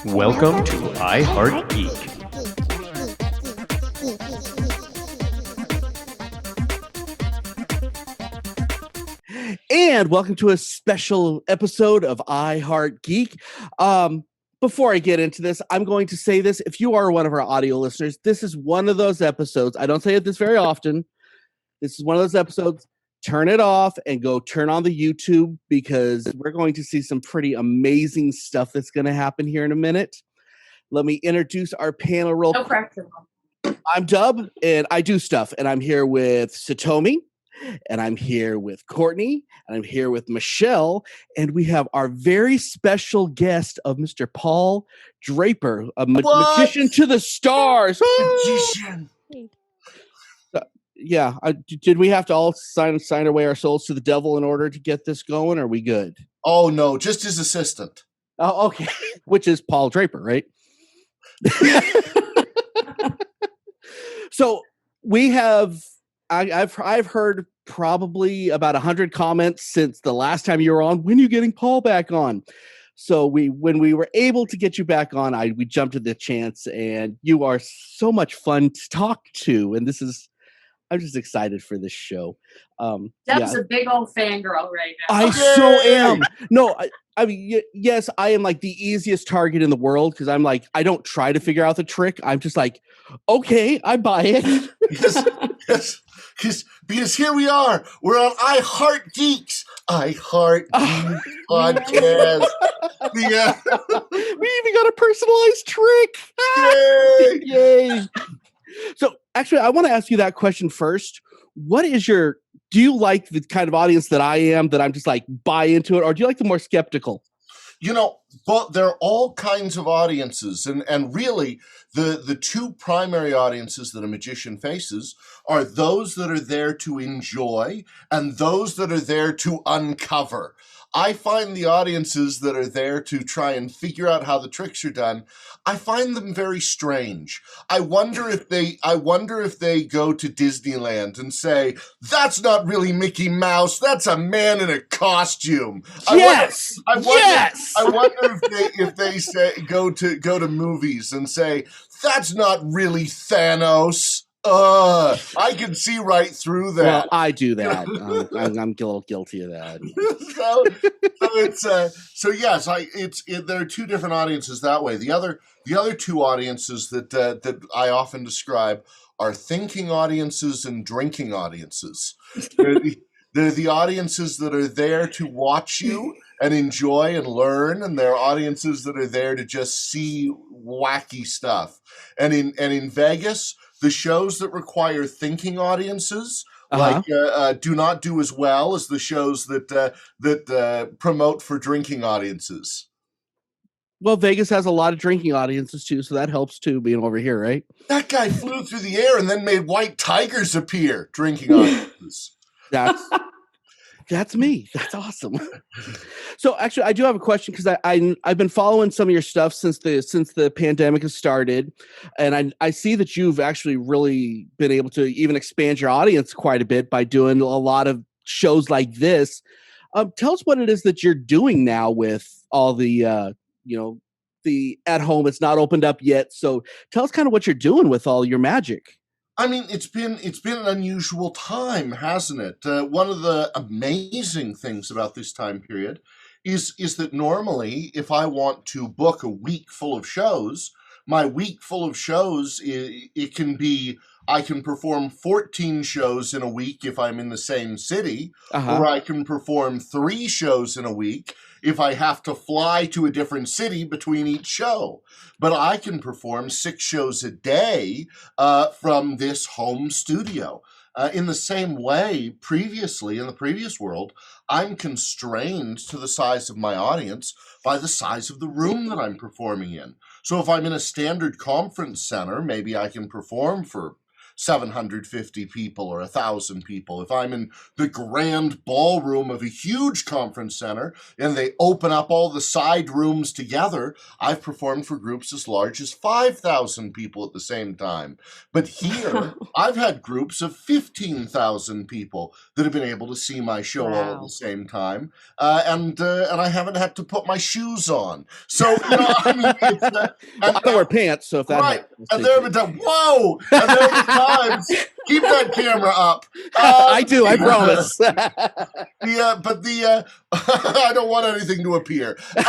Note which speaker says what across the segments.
Speaker 1: Welcome to I Heart Geek.
Speaker 2: And welcome to a special episode of I Heart Geek. Before I get into this, I'm going to say this. If you are one of our audio listeners, this is one of those episodes. I don't say it this very often. This is one of those episodes. Turn it off and go turn on the YouTube because we're going to see some pretty amazing stuff that's going to happen here in a minute. Let me introduce our panel real quick. I'm Dub, and I do stuff, and I'm here with Satomi, and I'm here with Courtney, and I'm here with Michelle, and we have our very special guest of Mr. Paul Draper, a magician to the stars.
Speaker 3: Magician.
Speaker 2: Yeah, did we have to all sign away our souls to the devil in order to get this going? Or are we good?
Speaker 3: Oh no, just his assistant.
Speaker 2: Oh, okay. Which is Paul Draper, right? So we have. I've heard probably about 100 comments since the last time you were on. When are you getting Paul back on? So when we were able to get you back on, we jumped at the chance, and you are so much fun to talk to, and I'm just excited for this show.
Speaker 4: That's a big old fangirl right now.
Speaker 2: I so am. No, I mean, yes, I am like the easiest target in the world because I'm like, I don't try to figure out the trick. I'm just like, okay, I buy it.
Speaker 3: Because here we are. We're on I Heart Geeks. I Heart Geeks podcast. Yeah.
Speaker 2: We even got a personalized trick.
Speaker 3: Yay!
Speaker 2: Yay. So actually, I want to ask you that question first. Do you like the kind of audience that I am, that I'm just like buy into it, or do you like the more skeptical?
Speaker 3: You know, but there are all kinds of audiences, and really the two primary audiences that a magician faces are those that are there to enjoy and those that are there to uncover. I find the audiences that are there to try and figure out how the tricks are done, I find them very strange. I wonder if they go to Disneyland and say, that's not really Mickey Mouse, that's a man in a costume.
Speaker 2: Yes.
Speaker 3: I wonder if they say go to movies and say, that's not really Thanos. I can see right through that.
Speaker 2: Well, I do that. I'm a little guilty of that.
Speaker 3: So yes, there are two different audiences that way. The other two audiences that I often describe are thinking audiences and drinking audiences. They're the audiences that are there to watch you and enjoy and learn, and they're audiences that are there to just see wacky stuff. And in Vegas, the shows that require thinking audiences do not do as well as the shows that promote for drinking audiences.
Speaker 2: Well, Vegas has a lot of drinking audiences too, so that helps too, being over here, right?
Speaker 3: That guy flew through the air and then made white tigers appear. Drinking audiences.
Speaker 2: That's me. That's awesome. So actually, I do have a question because I've been following some of your stuff since the pandemic has started, and I see that you've actually really been able to even expand your audience quite a bit by doing a lot of shows like this. Tell us what it is that you're doing now with all the the at home. It's not opened up yet, so tell us kind of what you're doing with all your magic.
Speaker 3: I mean, it's been an unusual time, hasn't it? One of the amazing things about this time period is that normally, if I want to book a week full of shows, my week full of shows, it can be, I can perform 14 shows in a week if I'm in the same city, or I can perform 3 shows in a week if I have to fly to a different city between each show. But I can perform 6 shows a day from this home studio. In the same way, previously, in the previous world, I'm constrained to the size of my audience by the size of the room that I'm performing in. So if I'm in a standard conference center, maybe I can perform for 750 people or 1,000 people. If I'm in the grand ballroom of a huge conference center and they open up all the side rooms together, I've performed for groups as large as 5,000 people at the same time. But here, I've had groups of 15,000 people that have been able to see my show all at the same time, and I haven't had to put my shoes on. So I mean,
Speaker 2: I don't wear pants, so if that
Speaker 3: right. And there have been times, whoa! And there have been times. Keep that camera up.
Speaker 2: I do. I promise.
Speaker 3: I don't want anything to appear. But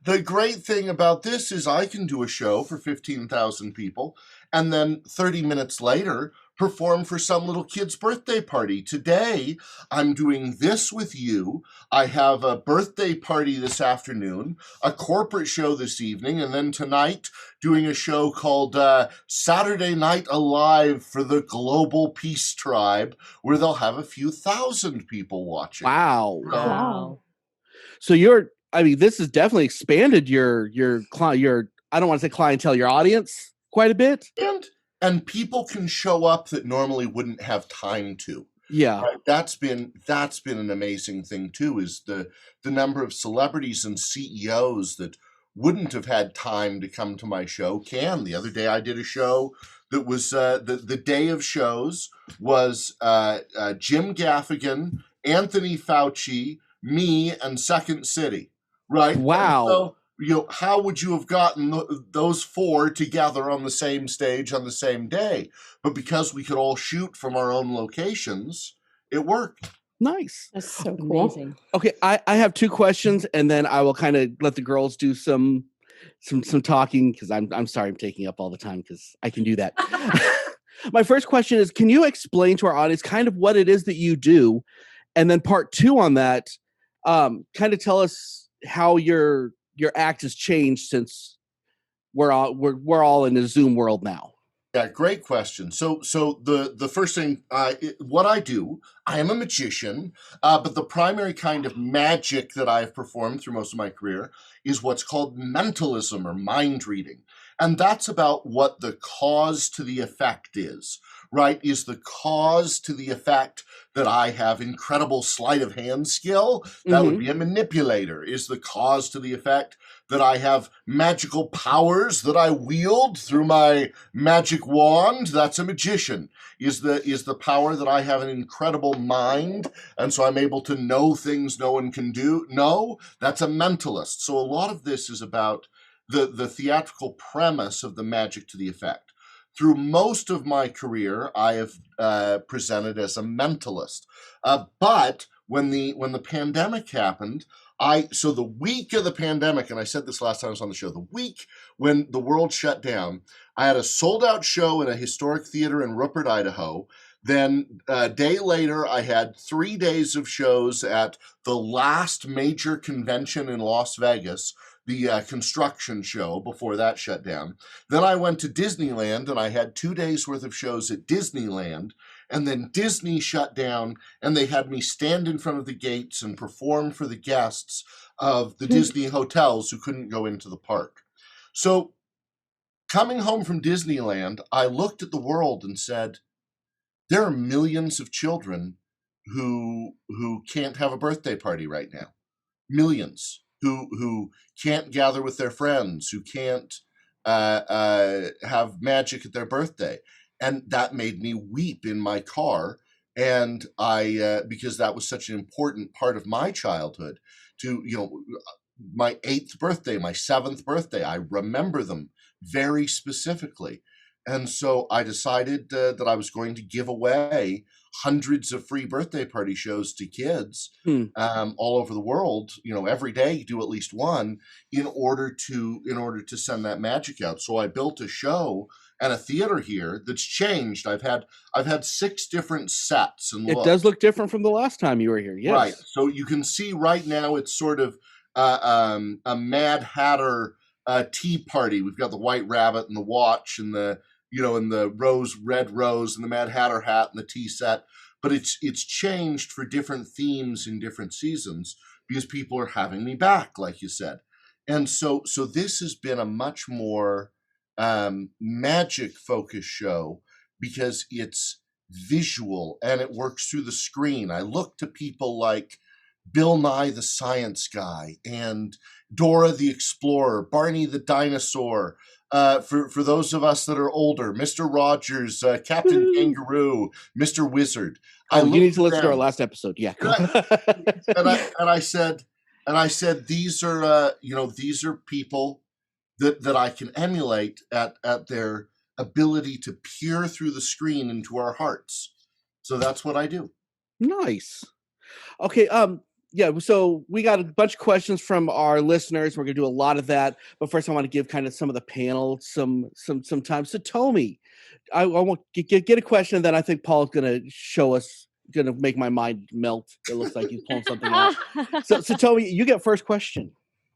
Speaker 3: the great thing about this is I can do a show for 15,000 people, and then 30 minutes later perform for some little kid's birthday party. Today, I'm doing this with you. I have a birthday party this afternoon, a corporate show this evening, and then tonight doing a show called Saturday Night Alive for the Global Peace Tribe, where they'll have a few thousand people watching.
Speaker 2: Wow. So this has definitely expanded your I don't want to say clientele, your audience quite a bit.
Speaker 3: And people can show up that normally wouldn't have time to.
Speaker 2: Yeah.
Speaker 3: Right? That's been an amazing thing too, is the number of celebrities and CEOs that wouldn't have had time to come to my show can. The other day I did a show that was the day of shows was Jim Gaffigan, Anthony Fauci, me, and Second City. Right?
Speaker 2: Wow.
Speaker 3: And so, how would you have gotten those four together on the same stage on the same day? But because we could all shoot from our own locations, it worked.
Speaker 2: Nice.
Speaker 5: That's so cool.
Speaker 2: Amazing. Okay, I have two questions, and then I will kind of let the girls do some talking, because I'm sorry I'm taking up all the time, because I can do that. My first question is, can you explain to our audience kind of what it is that you do? And then part two on that, kind of tell us how your act has changed since we're all in a Zoom world now.
Speaker 3: Yeah, great question. So the first thing, what I do, I am a magician, but the primary kind of magic that I've performed through most of my career is what's called mentalism or mind reading. And that's about what the cause to the effect is, right? Is the cause to the effect that I have incredible sleight of hand skill? That would be a manipulator. Is the cause to the effect that I have magical powers that I wield through my magic wand? That's a magician. Is the power that I have an incredible mind, and so I'm able to know things no one can do? No, that's a mentalist. So a lot of this is about the theatrical premise of the magic to the effect. Through most of my career, I have presented as a mentalist. But when the pandemic happened, so the week of the pandemic, and I said this last time I was on the show, the week when the world shut down, I had a sold-out show in a historic theater in Rupert, Idaho. Then a day later, I had 3 days of shows at the last major convention in Las Vegas, the construction show before that shut down. Then I went to Disneyland, and I had 2 days worth of shows at Disneyland. And then Disney shut down, and they had me stand in front of the gates and perform for the guests of the Disney hotels who couldn't go into the park. So coming home from Disneyland, I looked at the world and said, there are millions of children who can't have a birthday party right now. Millions who can't gather with their friends, who can't have magic at their birthday. And that made me weep in my car. And because that was such an important part of my childhood, to, my 8th birthday, my 7th birthday, I remember them very specifically. And so I decided that I was going to give away hundreds of free birthday party shows to kids all over the world. Every day do at least one in order to send that magic out. So I built a show and a theater here that's changed. I've had 6 different sets and
Speaker 2: it does look different from the last time you were here. Yes.
Speaker 3: Right. So you can see right now it's sort of a Mad Hatter tea party. We've got the White Rabbit and the watch and the and the red rose and the Mad Hatter hat and the tea set. But it's changed for different themes in different seasons because people are having me back, like you said. And so this has been a much more magic focused show because it's visual and it works through the screen. I look to people like Bill Nye the Science Guy and Dora the Explorer, Barney the Dinosaur. For those of us that are older, Mr. Rogers, Captain Kangaroo, Mr. Wizard.
Speaker 2: You need to listen to our last episode. Yeah.
Speaker 3: And I said, these are these are people that I can emulate at their ability to peer through the screen into our hearts. So that's what I do.
Speaker 2: Nice. Okay. Yeah, so we got a bunch of questions from our listeners. We're gonna do a lot of that, but first I want to give kind of some of the panel some time. So Tomi, I want to get a question, and then I think Paul's gonna show us, gonna make my mind melt. It looks like he's pulling something out. So Tomi, you get first question.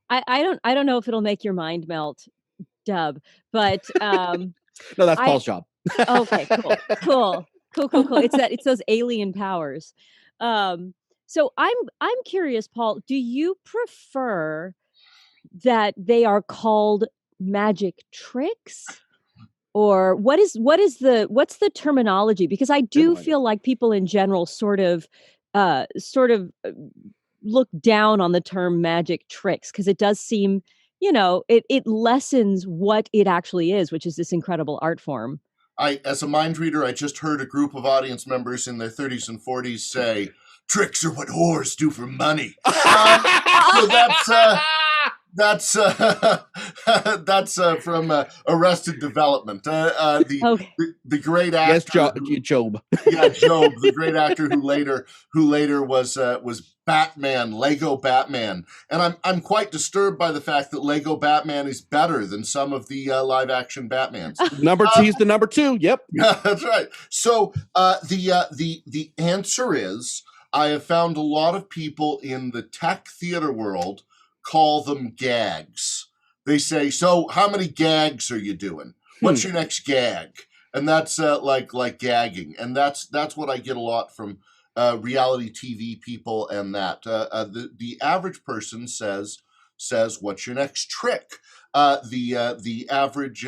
Speaker 5: I don't know if it'll make your mind melt, Dub, but
Speaker 2: no, that's Paul's job.
Speaker 5: Okay, cool. It's those alien powers. So I'm curious, Paul, do you prefer that they are called magic tricks? Or what's the terminology? Because I do feel like people in general sort of look down on the term magic tricks, because it does seem, it lessens what it actually is, which is this incredible art form.
Speaker 3: As a mind reader, I just heard a group of audience members in their 30s and 40s say, "Tricks are what whores do for money." So that's from Arrested Development. The great actor.
Speaker 2: Yes, Job.
Speaker 3: Yeah, Job, the great actor who later was Batman, Lego Batman, and I'm quite disturbed by the fact that Lego Batman is better than some of the live action Batmans.
Speaker 2: He's the number 2. Yep.
Speaker 3: Yeah, that's right. So the answer is, I have found a lot of people in the tech theater world call them gags. They say, "So how many gags are you doing? What's your next gag?" And that's like gagging. And that's what I get a lot from reality TV people, and that the average person says, "What's your next trick?" The average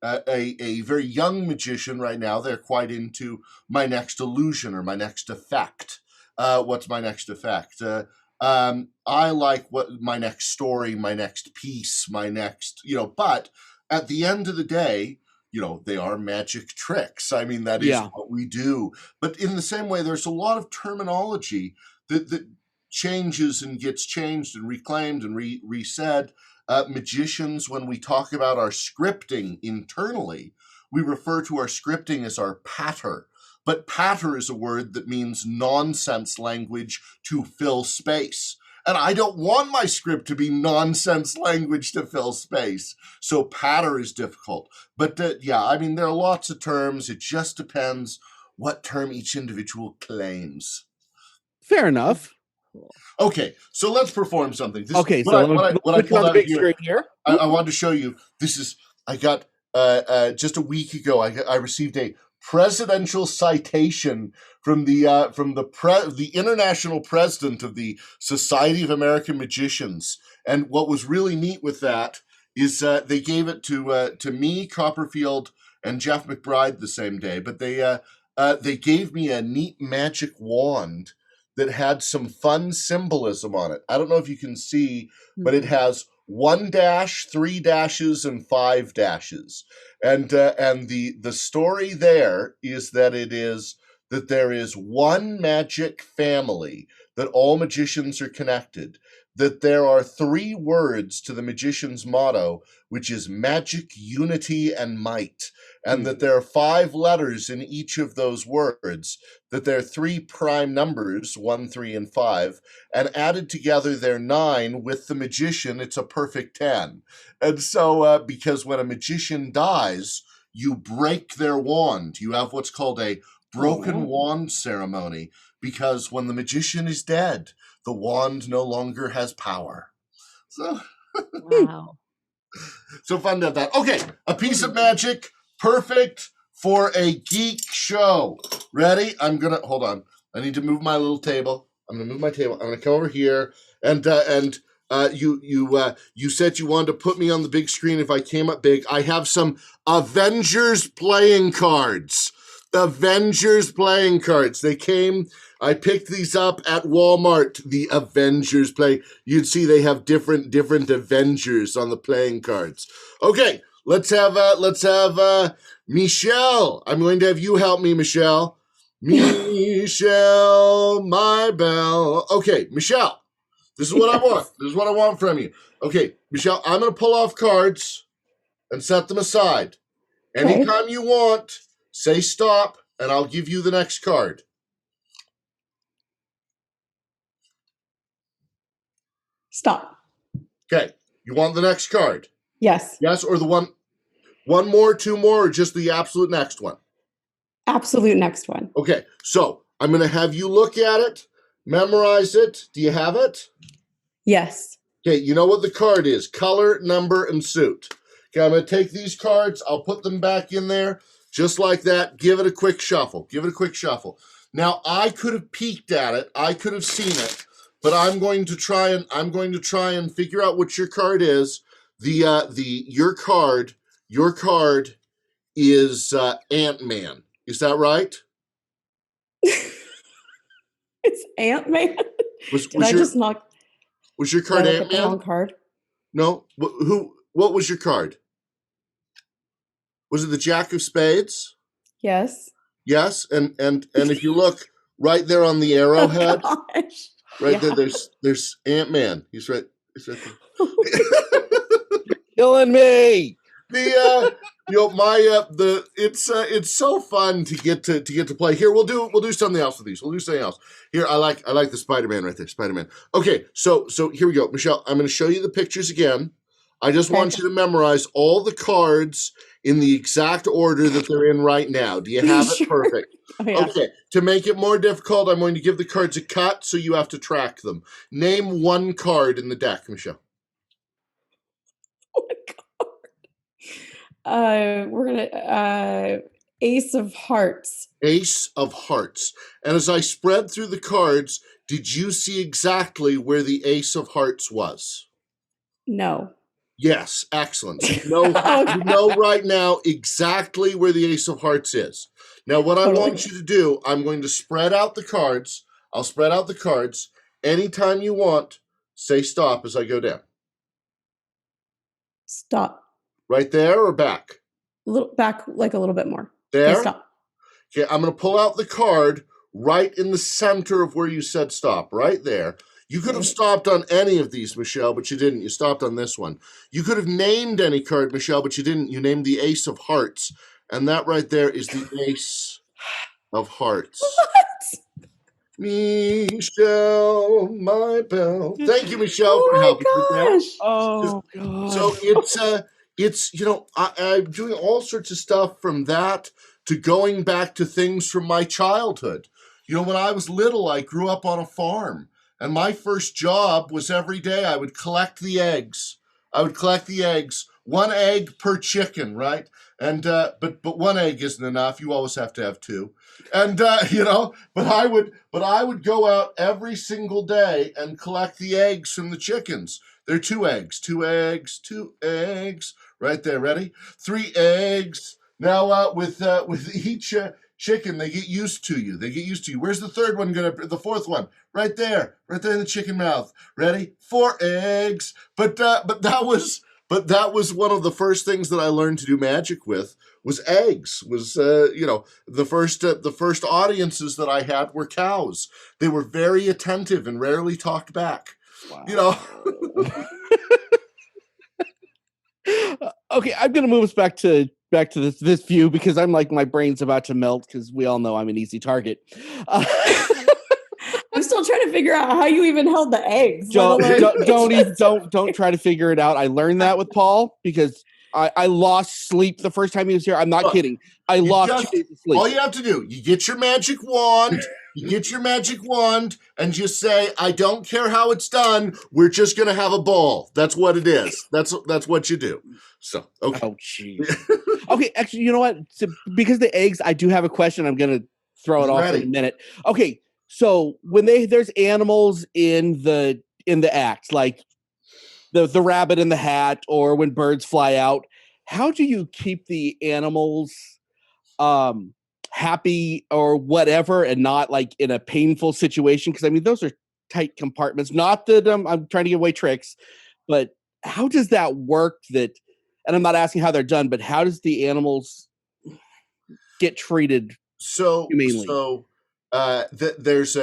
Speaker 3: a very young magician right now, they're quite into my next illusion or my next effect. What's my next effect? I like what my next story, my next piece, my next, but at the end of the day, they are magic tricks. I mean, that is what we do. But in the same way, there's a lot of terminology that changes and gets changed and reclaimed and resaid. Magicians, when we talk about our scripting internally, we refer to our scripting as our patter. But patter is a word that means nonsense language to fill space. And I don't want my script to be nonsense language to fill space. So patter is difficult. But there are lots of terms. It just depends what term each individual claims.
Speaker 2: Fair enough.
Speaker 3: Okay, so let's perform something.
Speaker 2: What I pulled out here.
Speaker 3: I wanted to show you. I got just a week ago. I received a presidential citation from the international president of the Society of American Magicians. And what was really neat with that is they gave it to me, Copperfield, and Jeff McBride the same day. But they gave me a neat magic wand that had some fun symbolism on it. I don't know if you can see, but it has 1 dash, 3 dashes, and 5 dashes. And the story there is that there is one magic family, that all magicians are connected, that there are 3 words to the magician's motto, which is magic, unity, and might, and that there are 5 letters in each of those words, that there are 3 prime numbers, 1, 3, and 5, and added together they're 9. With the magician, it's a perfect 10. And so, because when a magician dies, you break their wand. You have what's called a broken wand ceremony, because when the magician is dead, the wand no longer has power. So,
Speaker 5: wow.
Speaker 3: So fun to have that. Okay, a piece of magic, perfect for a geek show. Ready? hold on. I need to move my little table. I'm gonna move my table. I'm gonna come over here, and You said you wanted to put me on the big screen if I came up big. I have some Avengers playing cards. Avengers playing cards. They came. I picked these up at Walmart. The Avengers play. You'd see they have different Avengers on the playing cards. Okay, let's have Michelle. I'm going to have you help me, Michelle. Michelle, my belle. Okay, Michelle. This is what I want. This is what I want from you. Okay, Michelle, I'm going to pull off cards and set them aside. Anytime you want, say stop, and I'll give you the next card.
Speaker 6: Stop.
Speaker 3: Okay. You want the next card?
Speaker 6: Yes.
Speaker 3: Yes, or the one more, two more, or just the absolute next one?
Speaker 6: Absolute next one.
Speaker 3: Okay. So I'm going to have you look at it, memorize it. Do you have it?
Speaker 6: Yes.
Speaker 3: Okay. You know what the card is. Color, number, and suit. Okay. I'm going to take these cards. I'll put them back in there just like that. Give it a quick shuffle. Give it a quick shuffle. Now, I could have peeked at it. I could have seen it. But I'm going to try and figure out what your card is. Your card is Ant-Man. Is that right?
Speaker 6: It's Ant-Man.
Speaker 3: Was your card Ant-Man?
Speaker 6: Card.
Speaker 3: No. What was your card? Was it the Jack of Spades?
Speaker 6: Yes.
Speaker 3: Yes. And if you look right there on the arrowhead.
Speaker 6: Oh, gosh.
Speaker 3: Right there, there's Ant-Man. He's right there.
Speaker 2: Killing me.
Speaker 3: It's so fun to get to play. Here, we'll do something else with these. We'll do something else. Here, I like the Spider-Man right there. Spider-Man. Okay, so here we go. Michelle, I'm going to show you the pictures again. I just want you to memorize all the cards in the exact order that they're in right now. Do you have it? Perfect.
Speaker 6: Oh, yeah.
Speaker 3: Okay. To make it more difficult, I'm going to give the cards a cut, so you have to track them. Name one card in the deck, Michelle.
Speaker 6: One card. We're gonna Ace of Hearts.
Speaker 3: Ace of Hearts. And as I spread through the cards, did you see exactly where the Ace of Hearts was?
Speaker 6: No.
Speaker 3: Yes, excellent. You know right now exactly where the Ace of Hearts is. Now, what I want you to do, I'm going to spread out the cards. I'll spread out the cards. Anytime you want, say stop as I go down.
Speaker 6: Stop.
Speaker 3: Right there or back?
Speaker 6: Back, like a little bit more.
Speaker 3: There?
Speaker 6: Okay, stop.
Speaker 3: Okay, I'm going to pull out the card right in the center of where you said stop, right there. You could have stopped on any of these, Michelle, but you didn't. You stopped on this one. You could have named any card, Michelle, but you didn't. You named the Ace of Hearts. And that right there is the Ace of Hearts.
Speaker 6: What?
Speaker 3: Michelle, my belle. Thank you, Michelle, for helping with that.
Speaker 2: Oh, gosh.
Speaker 3: So it's I'm doing all sorts of stuff from that to going back to things from my childhood. When I was little, I grew up on a farm. And my first job was every day I would collect the eggs. One egg per chicken, right? And but one egg isn't enough. You always have to have two. And but I would go out every single day and collect the eggs from the chickens. They're two eggs, right there. Ready? 3 eggs. Now with each chicken, they get used to you. Where's the third one the fourth one? Right there in the chicken mouth. Ready? 4 eggs. But that was one of the first things that I learned to do magic with was eggs. The first audiences that I had were cows. They were very attentive and rarely talked back. Wow.
Speaker 2: Okay, I'm gonna move us back to this view because I'm like my brain's about to melt because we all know I'm an easy target.
Speaker 6: I'm still trying to figure out how you even held the eggs.
Speaker 2: Don't try to figure it out. I learned that with Paul because I lost sleep the first time he was here. I'm not kidding. I lost sleep.
Speaker 3: All you have to do, you get your magic wand. And just say, I don't care how it's done. We're just going to have a ball. That's what it is. That's what you do. So, okay.
Speaker 2: Oh, jeez. Okay, actually, you know what? So, because the eggs, I do have a question. I'm going to throw it off in a minute. Okay, so when there's animals in the act, like the rabbit in the hat, or when birds fly out. How do you keep the animals happy or whatever, and not like in a painful situation? Because I mean, those are tight compartments. Not that I'm trying to give away tricks, but how does that work? That, and I'm not asking how they're done, but how does the animals get treated humanely?
Speaker 3: There's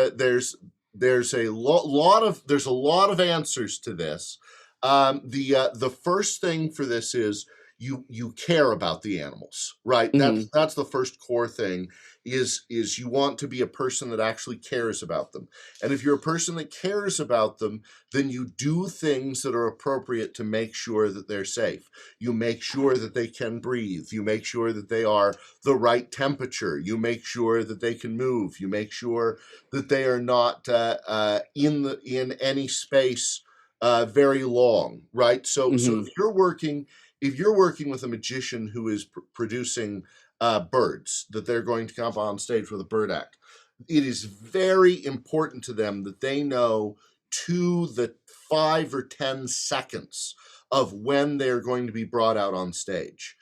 Speaker 3: a lot of answers to this. The first thing for this is you care about the animals, right? That's the first core thing, is you want to be a person that actually cares about them. And if you're a person that cares about them, then you do things that are appropriate to make sure that they're safe. You make sure that they can breathe. You make sure that they are the right temperature. You make sure that they can move. You make sure that they are not in any space very long, right? So if you're working with a magician who is producing birds that they're going to come up on stage with a bird act, it is very important to them that they know to the 5 or 10 seconds of when they're going to be brought out on stage.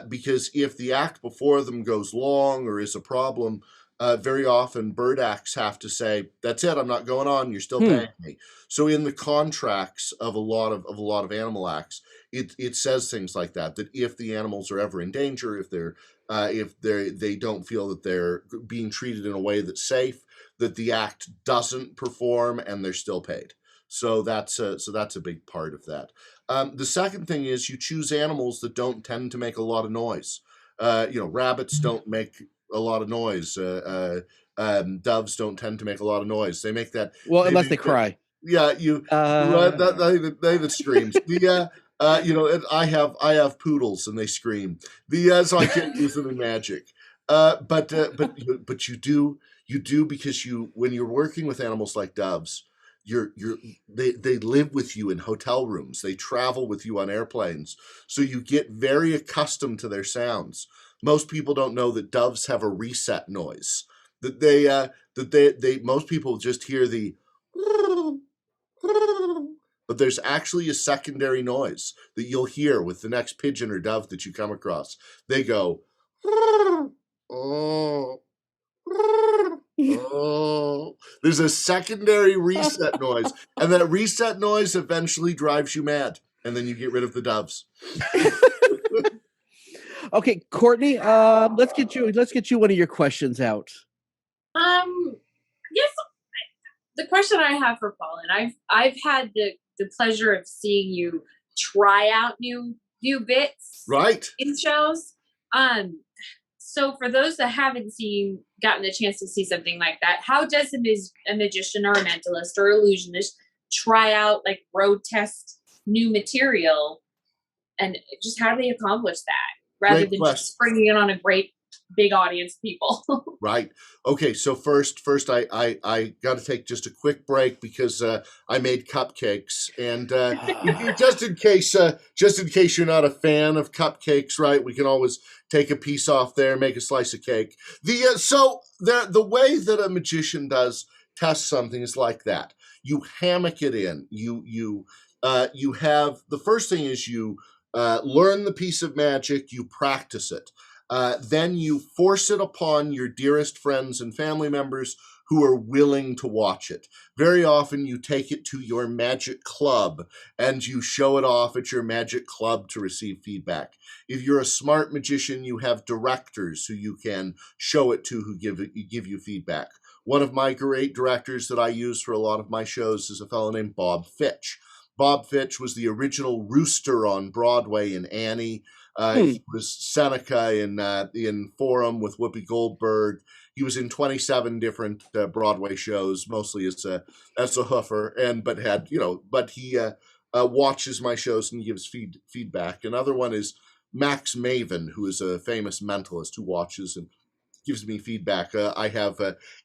Speaker 3: Because if the act before them goes long or is a problem, very often bird acts have to say, "That's it, I'm not going on, you're still paying me." So in the contracts of a lot of animal acts, it says things like that if the animals are ever in danger, if they don't feel that they're being treated in a way that's safe, that the act doesn't perform and they're still paid. So that's a big part of that. The second thing is you choose animals that don't tend to make a lot of noise. Rabbits don't make a lot of noise. Doves don't tend to make a lot of noise. They make that.
Speaker 2: Unless they cry.
Speaker 3: Yeah, that screams. I have poodles and they scream. So I can't use them in magic. But you do because when you're working with animals like doves, they live with you in hotel rooms. They travel with you on airplanes, so you get very accustomed to their sounds. Most people don't know that doves have a reset noise. Most people just hear the, but there's actually a secondary noise that you'll hear with the next pigeon or dove that you come across. They go, oh. Oh, there's a secondary reset noise, and that reset noise eventually drives you mad, and then you get rid of the doves.
Speaker 2: Okay, Courtney, let's get you one of your questions out.
Speaker 4: Yes, the question I have for Paul, and I've had the pleasure of seeing you try out new bits,
Speaker 3: right,
Speaker 4: in shows. So for those that haven't gotten a chance to see something like that, how does a magician or a mentalist or illusionist try out, like, road test new material, and just how do they accomplish that rather than just bringing it on a great big audience of people?
Speaker 3: Right. Okay. So first, I got to take just a quick break because I made cupcakes, and just in case you're not a fan of cupcakes, right? We can always take a piece off there, make a slice of cake. The way that a magician does test something is like that. You hammock it in. You have, the first thing is you learn the piece of magic. You practice it. Then you force it upon your dearest friends and family members who are willing to watch it. Very often you take it to your magic club and you show it off at your magic club to receive feedback. If you're a smart magician, you have directors who you can show it to, who give you feedback. One of my great directors that I use for a lot of my shows is a fellow named Bob Fitch. Bob Fitch was the original rooster on Broadway in Annie. He was Seneca in Forum with Whoopi Goldberg. He was in 27 different Broadway shows, mostly as a hoofer, but he watches my shows and gives feedback. Another one is Max Maven, who is a famous mentalist who watches and gives me feedback. I have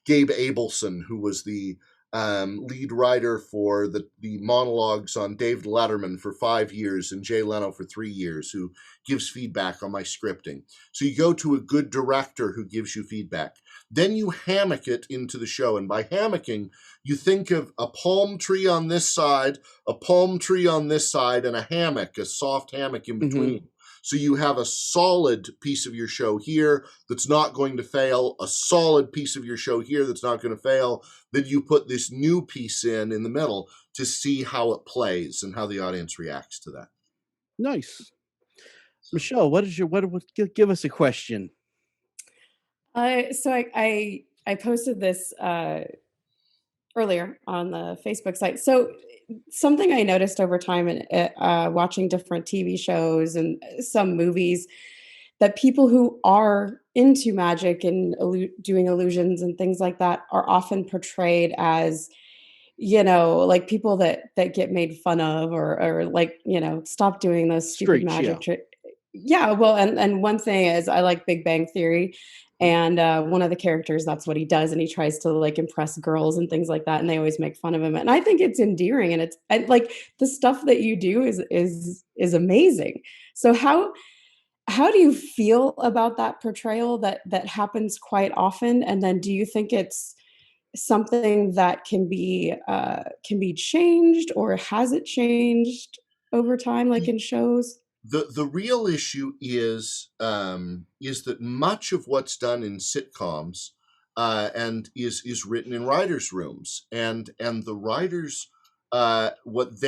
Speaker 3: Gabe Abelson, who was the lead writer for the monologues on David Letterman for 5 years and Jay Leno for 3 years, who gives feedback on my scripting. So you go to a good director who gives you feedback. Then you hammock it into the show. And by hammocking, you think of a palm tree on this side, a palm tree on this side, and a hammock, a soft hammock in between. Mm-hmm. So you have a solid piece of your show here that's not going to fail, a solid piece of your show here that's not going to fail. Then you put this new piece in the middle to see how it plays and how the audience reacts to that.
Speaker 2: Nice. Michelle, give us a question.
Speaker 6: So I posted this earlier on the Facebook site. So something I noticed over time in watching different TV shows and some movies, that people who are into magic and doing illusions and things like that are often portrayed as, like people that get made fun of or like, stop doing those stupid magic tricks. Yeah, well, and one thing is I like Big Bang Theory, and one of the characters, that's what he does, and he tries to like impress girls and things like that, and they always make fun of him, and I think it's endearing, and like the stuff that you do is amazing. So how do you feel about that portrayal that happens quite often, and then do you think it's something that can be changed, or has it changed over time, like in shows?
Speaker 3: The real issue is that much of what's done in sitcoms and is written in writers' rooms, and the writers what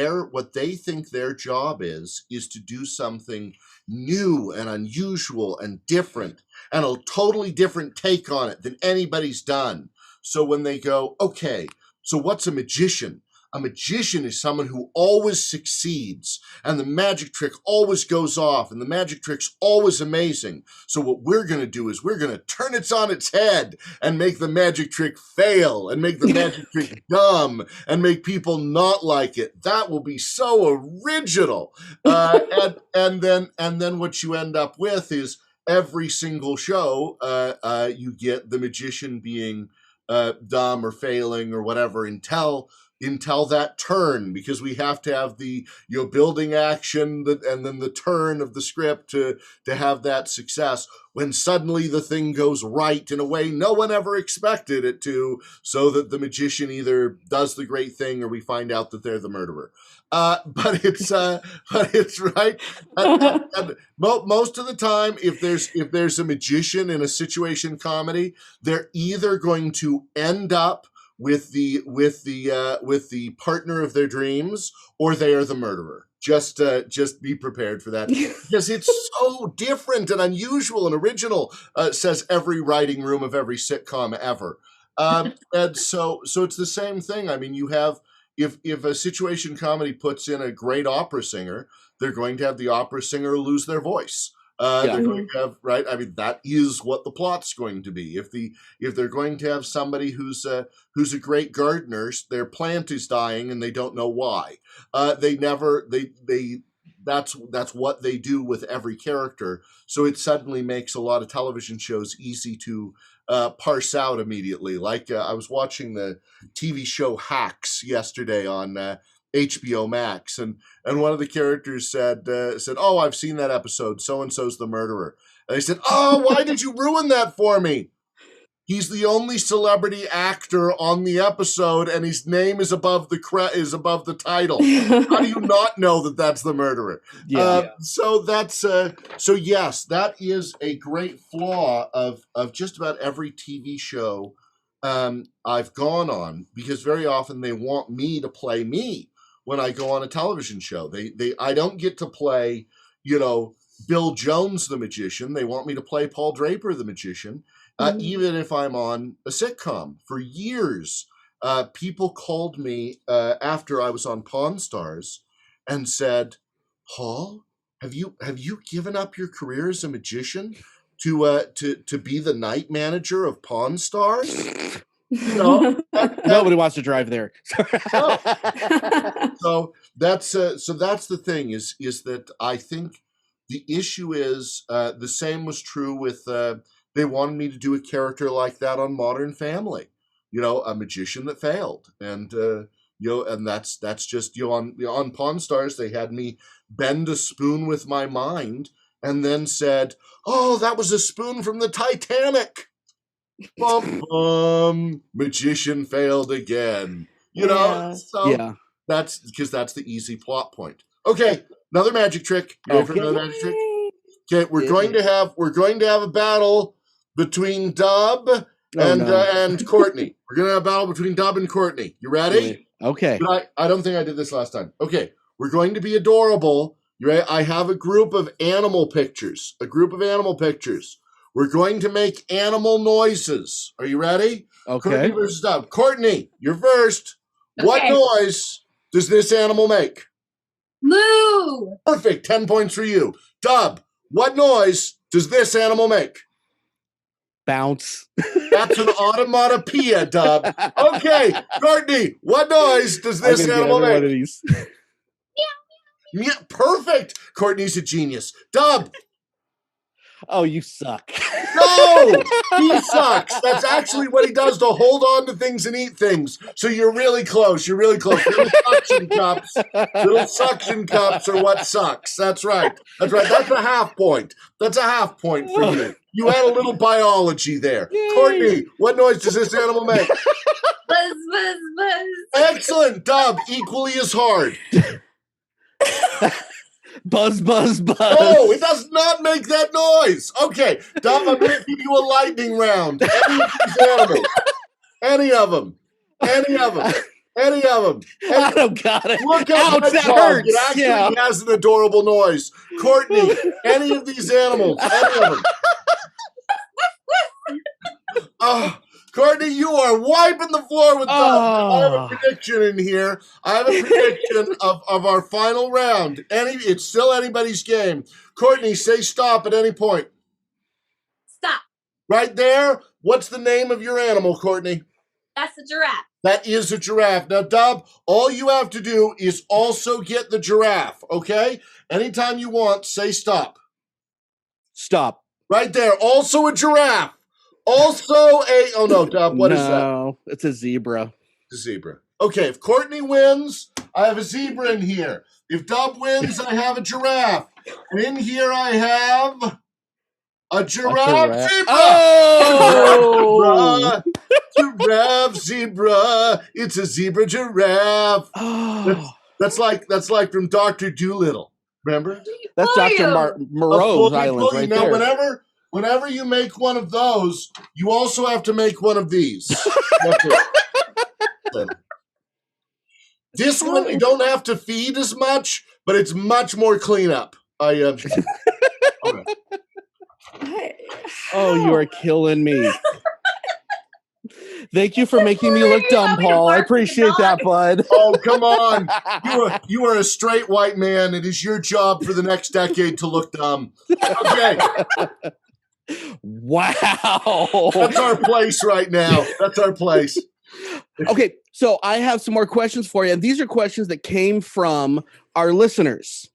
Speaker 3: they think their job is to do something new and unusual and different and a totally different take on it than anybody's done. So when they go, okay, so what's a magician? A magician is someone who always succeeds, and the magic trick always goes off, and the magic trick's always amazing. So what we're going to do is we're going to turn it on its head and make the magic trick fail, and make the magic trick dumb, and make people not like it. That will be so original. And then what you end up with is every single show, you get the magician being dumb or failing or whatever until that turn, because we have to have the building action and then the turn of the script to have that success, when suddenly the thing goes right in a way no one ever expected it to, so that the magician either does the great thing or we find out that they're the murderer. But it's right. And most of the time, if there's a magician in a situation comedy, they're either going to end up with the partner of their dreams, or they are the murderer. Just be prepared for that, because it's so different and unusual and original, says every writing room of every sitcom ever. And so it's the same thing. I mean, you have, if a situation comedy puts in a great opera singer, they're going to have the opera singer lose their voice. They're going to have, right? I mean, that is what the plot's going to be. If they're going to have somebody who's a great gardener, their plant is dying and they don't know why. That's what they do with every character. So it suddenly makes a lot of television shows easy to parse out immediately. Like I was watching the TV show Hacks yesterday on HBO Max, and one of the characters said, "Oh, I've seen that episode. So and so's the murderer." And I said, "Oh, why did you ruin that for me? He's the only celebrity actor on the episode, and his name is above the title. How do you not know that that's the murderer?" So that's so yes, that is a great flaw of just about every TV show I've gone on, because very often they want me to play me. When I go on a television show, I don't get to play, Bill Jones the magician. They want me to play Paul Draper the magician, even if I'm on a sitcom. For years, people called me after I was on Pawn Stars and said, "Paul, have you given up your career as a magician to be the night manager of Pawn Stars?"
Speaker 2: Nobody wants to drive there.
Speaker 3: So that's the thing is that I think the issue is the same was true with they wanted me to do a character like that on Modern Family. a magician that failed. And and that's just on Pawn Stars. They had me bend a spoon with my mind, and then said, "Oh, that was a spoon from the Titanic." Bum bum, magician failed again. So that's because that's the easy plot point. Okay, another magic trick. You ready for another magic trick? Okay, we're going to have a battle between Dub and Courtney. We're going to have a battle between Dub and Courtney. You ready?
Speaker 2: Okay.
Speaker 3: But I don't think I did this last time. Okay, we're going to be adorable. You ready? I have a group of animal pictures. We're going to make animal noises. Are you ready?
Speaker 2: Okay.
Speaker 3: Courtney versus Dub. Courtney, you're first.
Speaker 4: Okay.
Speaker 3: What noise does this animal make?
Speaker 4: Moo!
Speaker 3: Perfect. 10 points for you. Dub, what noise does this animal make?
Speaker 2: Bounce.
Speaker 3: That's an automatopoeia, Dub. Okay, Courtney, what noise does this animal make?
Speaker 2: One of these.
Speaker 3: Yeah, perfect. Courtney's a genius. Dub.
Speaker 2: Oh, you suck.
Speaker 3: No, he sucks. That's actually what he does to hold on to things and eat things. So you're really close. Little suction cups are what sucks. That's right. That's a half point. For you. You had a little biology there.
Speaker 2: Yay.
Speaker 3: Courtney, what noise does this animal make?
Speaker 4: Buzz, buzz, buzz.
Speaker 3: Excellent. Dub, equally as hard.
Speaker 2: Buzz, buzz, buzz.
Speaker 3: Oh, it does not make that noise. Okay, Dub, I'm going to give you a lightning round. Any of them.
Speaker 2: I don't got it.
Speaker 3: Look up
Speaker 2: Ouch,
Speaker 3: my
Speaker 2: that
Speaker 3: dog.
Speaker 2: hurts.
Speaker 3: It actually has an adorable noise. Courtney, any of these animals, any of them. Courtney, you are wiping the floor with Dub. I have a prediction in here. I have a prediction of our final round. It's still anybody's game. Courtney, say stop at any point.
Speaker 4: Stop.
Speaker 3: Right there. What's the name of your animal, Courtney?
Speaker 4: That's a giraffe.
Speaker 3: That is a giraffe. Now, Dub, all you have to do is also get the giraffe, okay? Anytime you want, say stop.
Speaker 2: Stop.
Speaker 3: Right there. Also a giraffe. Oh no, Dub, what is that?
Speaker 2: No, it's a zebra.
Speaker 3: A zebra. Okay, if Courtney wins, I have a zebra in here. If Dub wins, I have a giraffe. And in here I have a giraffe. Zebra.
Speaker 2: Oh!
Speaker 3: Zebra. It's a zebra giraffe.
Speaker 2: Oh.
Speaker 3: That's like from Dr. Dolittle. Remember?
Speaker 2: That's Dr. Moreau's island right
Speaker 3: now,
Speaker 2: there.
Speaker 3: Whenever you make one of those, you also have to make one of these. This one you don't have to feed as much, but it's much more cleanup. Okay.
Speaker 2: Oh, you are killing me. Thank you for making me look dumb, Paul. I appreciate that, bud.
Speaker 3: Oh, come on. You are a straight white man. It is your job for the next decade to look dumb. Okay.
Speaker 2: Wow.
Speaker 3: That's our place right now. That's our place.
Speaker 2: Okay, so I have some more questions for you. And these are questions that came from our listeners.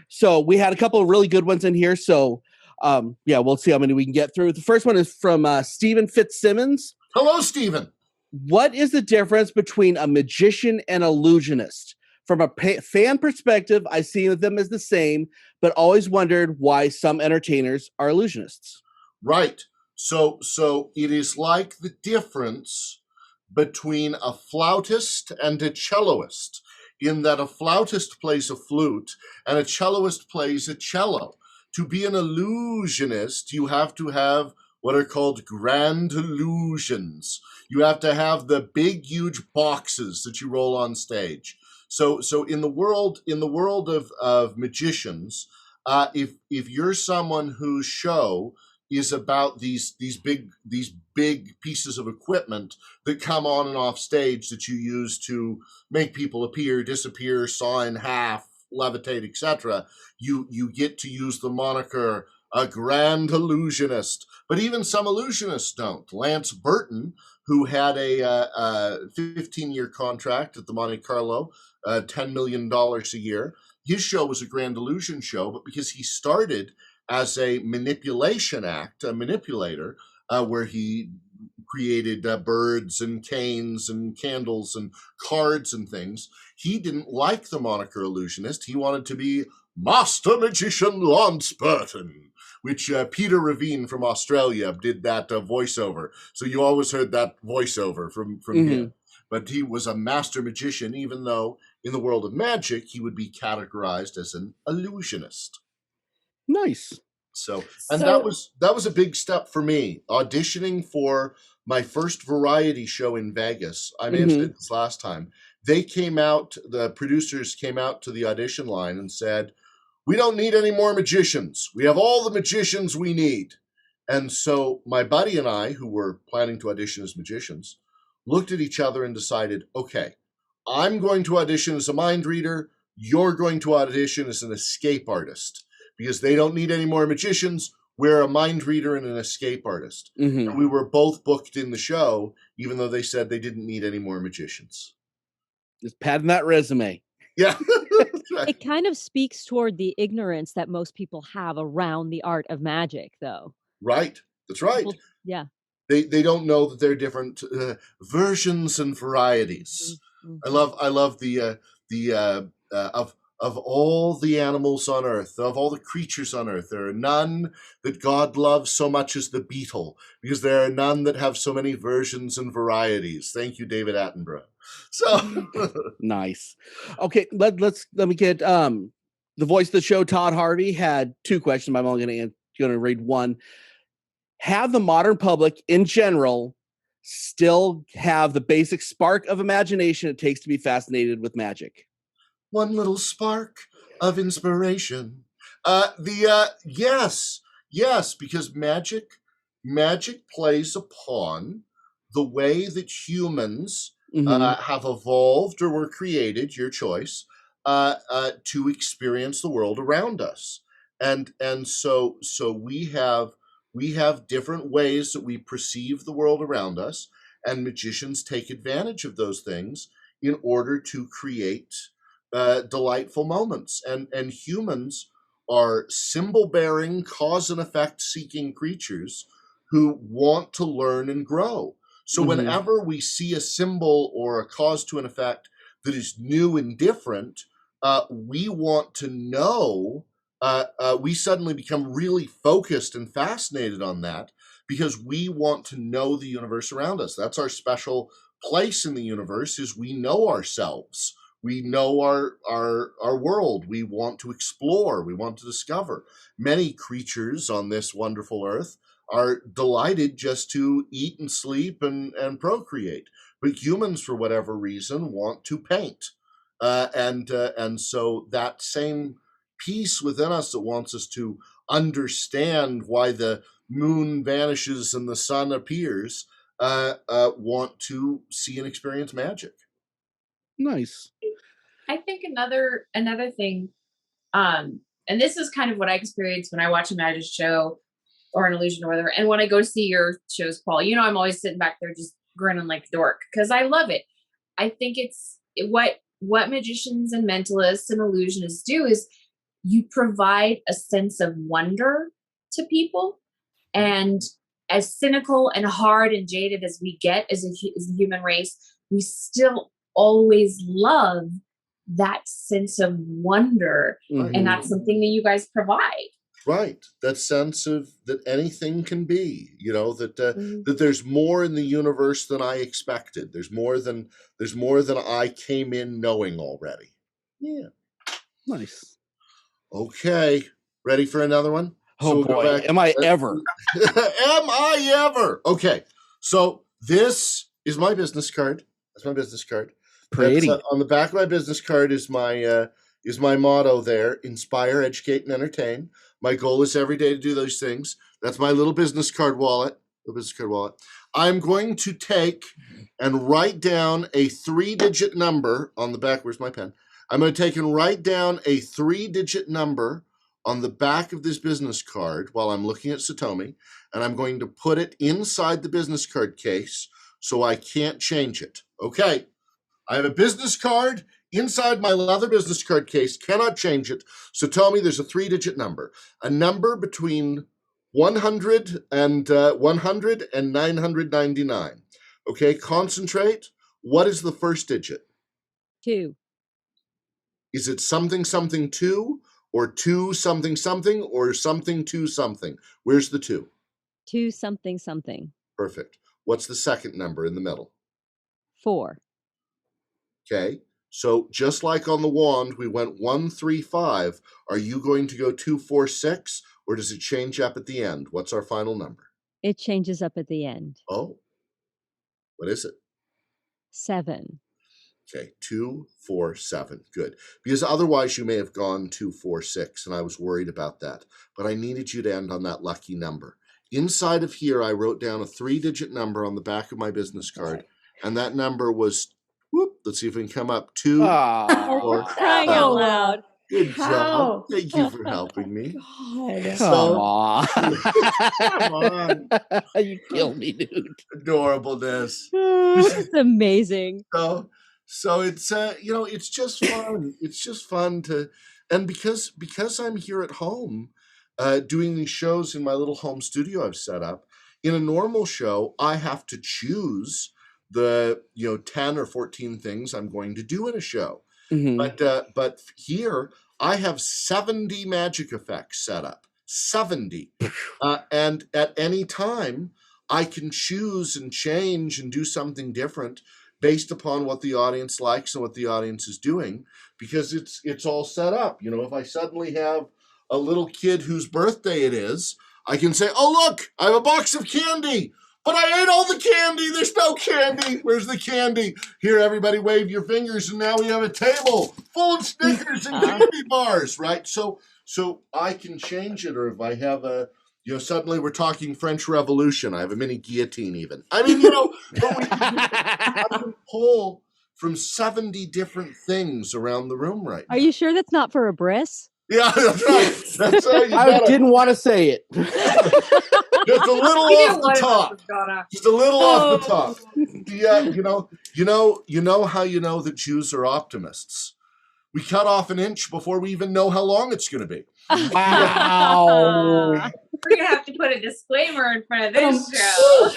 Speaker 2: So we had a couple of really good ones in here. So, we'll see how many we can get through. The first one is from Stephen Fitzsimmons.
Speaker 3: Hello, Stephen.
Speaker 2: What is the difference between a magician and illusionist? From a fan perspective, I see them as the same, but always wondered why some entertainers are illusionists.
Speaker 3: Right. So it is like the difference between a flautist and a celloist, in that a flautist plays a flute and a celloist plays a cello. To be an illusionist, you have to have what are called grand illusions. You have to have the big, huge boxes that you roll on stage. So in the world of magicians, if you're someone whose show is about these big pieces of equipment that come on and off stage that you use to make people appear, disappear, saw in half, levitate, etc., you get to use the moniker a grand illusionist. But even some illusionists don't. Lance Burton, who had a 15-year contract at the Monte Carlo, $10 million a year, his show was a grand illusion show, but because he started as a manipulation act, a manipulator, where he created birds and canes and candles and cards and things. He didn't like the moniker illusionist. He wanted to be Master Magician Lance Burton, which Peter Ravine from Australia did that voiceover. So you always heard that voiceover from him. But he was a master magician, even though in the world of magic, he would be categorized as an illusionist.
Speaker 2: Nice.
Speaker 3: So that was a big step for me. Auditioning for my first variety show in Vegas. I may have said this last time. The producers came out to the audition line and said, "We don't need any more magicians. We have all the magicians we need." And so my buddy and I, who were planning to audition as magicians, looked at each other and decided, okay, I'm going to audition as a mind reader. You're going to audition as an escape artist, because they don't need any more magicians. We're a mind reader and an escape artist. And we were both booked in the show, even though they said they didn't need any more magicians.
Speaker 2: Just padding that resume.
Speaker 3: Yeah. Right.
Speaker 5: It kind of speaks toward the ignorance that most people have around the art of magic, though.
Speaker 3: Right. That's right.
Speaker 5: People, yeah.
Speaker 3: They don't know that there are different versions and varieties. I love the of all the animals on earth, of all the creatures on earth, there are none that God loves so much as the beetle, because there are none that have so many versions and varieties. Thank you, David Attenborough. So
Speaker 2: nice. Okay, let me get the voice of the show. Todd Harvey had two questions. I'm only going to read one. Have the modern public in general still have the basic spark of imagination it takes to be fascinated with magic?
Speaker 3: One little spark of inspiration. Yes, because magic plays upon the way that humans have evolved or were created, your choice, to experience the world around us, and so we have different ways that we perceive the world around us, and magicians take advantage of those things in order to create delightful moments. And humans are symbol-bearing, cause and effect seeking creatures who want to learn and grow. So whenever we see a symbol or a cause to an effect that is new and different, we want to know. We suddenly become really focused and fascinated on that, because we want to know the universe around us. That's our special place in the universe, is we know ourselves. We know our world. We want to explore. We want to discover. Many creatures on this wonderful earth are delighted just to eat and sleep and procreate. But humans, for whatever reason, want to paint. And so that same piece within us that wants us to understand why the moon vanishes and the sun appears, want to see and experience magic.
Speaker 2: Nice.
Speaker 4: I think another thing, and this is kind of what I experience when I watch a magic show or an illusion or whatever, and when I go to see your shows, Paul, I'm always sitting back there just grinning like a dork, because I love it. I think it's what magicians and mentalists and illusionists do is you provide a sense of wonder to people. And as cynical and hard and jaded as we get as a human race, we still always love that sense of wonder. And that's something that you guys provide.
Speaker 3: Right. That sense of that anything can be, that there's more in the universe than I expected. There's more than I came in knowing already. Yeah.
Speaker 2: Nice.
Speaker 3: Okay. Ready for another one?
Speaker 2: Oh, boy. Am I ever?
Speaker 3: Am I ever? Okay. So this is my business card. That's my business card.
Speaker 2: Pretty.
Speaker 3: On the back of my business card is my motto there: inspire, educate, and entertain. My goal is every day to do those things. That's my little business card wallet. I'm going to take and write down a 3-digit number on the back. Where's my pen? I'm going to take and write down a 3-digit number on the back of this business card while I'm looking at Satomi, and I'm going to put it inside the business card case so I can't change it. Okay, I have a business card inside my leather business card case, cannot change it. So tell me there's a 3-digit number, a number between 100 and 100 and 999. Okay, concentrate. What is the first digit?
Speaker 5: 2.
Speaker 3: Is it something something 2 or 2 something something or something 2 something? Where's the 2?
Speaker 5: 2 something something.
Speaker 3: Perfect. What's the second number in the middle?
Speaker 5: 4.
Speaker 3: Okay, so just like on the wand, we went 1, 3, 5. Are you going to go 2, 4, 6, or does it change up at the end? What's our final number?
Speaker 5: It changes up at the end.
Speaker 3: Oh, what is it?
Speaker 5: 7.
Speaker 3: Okay, 2, 4, 7. Good. Because otherwise you may have gone 2, 4, 6, and I was worried about that. But I needed you to end on that lucky number. Inside of here, I wrote down a 3-digit number on the back of my business card, and that number was, let's see if we can come up, 2,
Speaker 5: We're crying out loud.
Speaker 3: Good
Speaker 6: How?
Speaker 3: job. Thank you for helping me.
Speaker 6: God.
Speaker 2: Come on.
Speaker 3: Come on.
Speaker 2: You kill me, dude.
Speaker 3: Adorableness.
Speaker 5: This is amazing.
Speaker 3: So it's it's just fun. It's just fun to, and because I'm here at home, doing these shows in my little home studio I've set up. In a normal show, I have to choose the 10 or 14 things I'm going to do in a show.
Speaker 2: Mm-hmm.
Speaker 3: But here I have 70 magic effects set up. 70, and at any time I can choose and change and do something different based upon what the audience likes and what the audience is doing, because it's all set up. If I suddenly have a little kid whose birthday it is, I can say, "Oh, look, I have a box of candy, but I ate all the candy. There's no candy. Where's the candy? Here, everybody wave your fingers, and now we have a table full of Snickers and candy bars," right? So I can change it, or if I have suddenly we're talking French Revolution. I have a mini guillotine even. I mean, I can pull from 70 different things around the room right now.
Speaker 5: Are you sure that's not for a bris?
Speaker 3: Yeah, that's right. That's right.
Speaker 2: I didn't want to say it.
Speaker 3: Just a little off the top. Just a little off the top. Yeah, you know how you know that Jews are optimists. We cut off an inch before we even know how long it's going to be.
Speaker 2: Wow.
Speaker 4: We're gonna have to put a disclaimer in front of this show.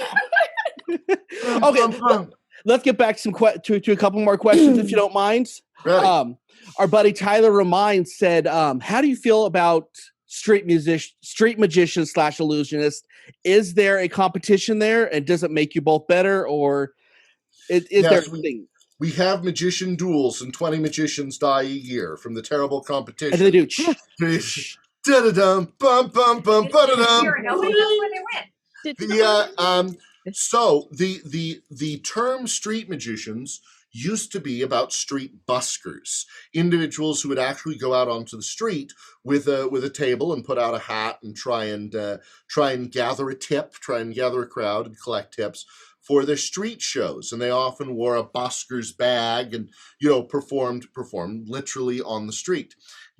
Speaker 2: Okay, let's get back to a couple more questions, if you don't mind.
Speaker 3: Ready.
Speaker 2: Our buddy Tyler Remine said, "How do you feel about street magician / illusionist? Is there a competition there, and does it make you both better, or is there a thing?"
Speaker 3: We have magician duels, and 20 magicians die a year from the terrible competition.
Speaker 2: And they do.
Speaker 3: Da-da-dum, bum, bum, bum, ba-da-dum.
Speaker 4: Nobody knows where they went.
Speaker 3: So the term street magicians used to be about street buskers, individuals who would actually go out onto the street with a table and put out a hat and try and gather a tip, try and gather a crowd and collect tips for their street shows. And they often wore a busker's bag and performed literally on the street.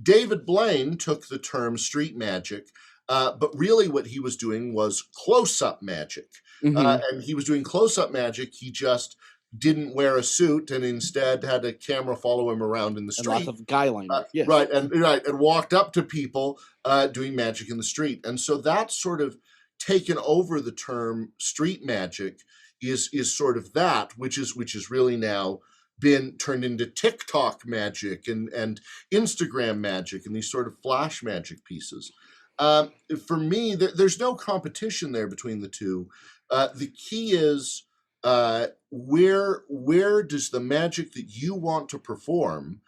Speaker 3: David Blaine took the term street magic, but really what he was doing was close-up magic.
Speaker 2: Mm-hmm.
Speaker 3: And he was doing close-up magic. He just didn't wear a suit and instead had a camera follow him around in the street.
Speaker 2: And lots of guy liners. Yes.
Speaker 3: Right, and walked up to people doing magic in the street. And so that's sort of taken over the term street magic is sort of that, which is really now been turned into TikTok magic and Instagram magic and these sort of flash magic pieces. For me, there's no competition there between the two. The key is where does the magic that you want to perform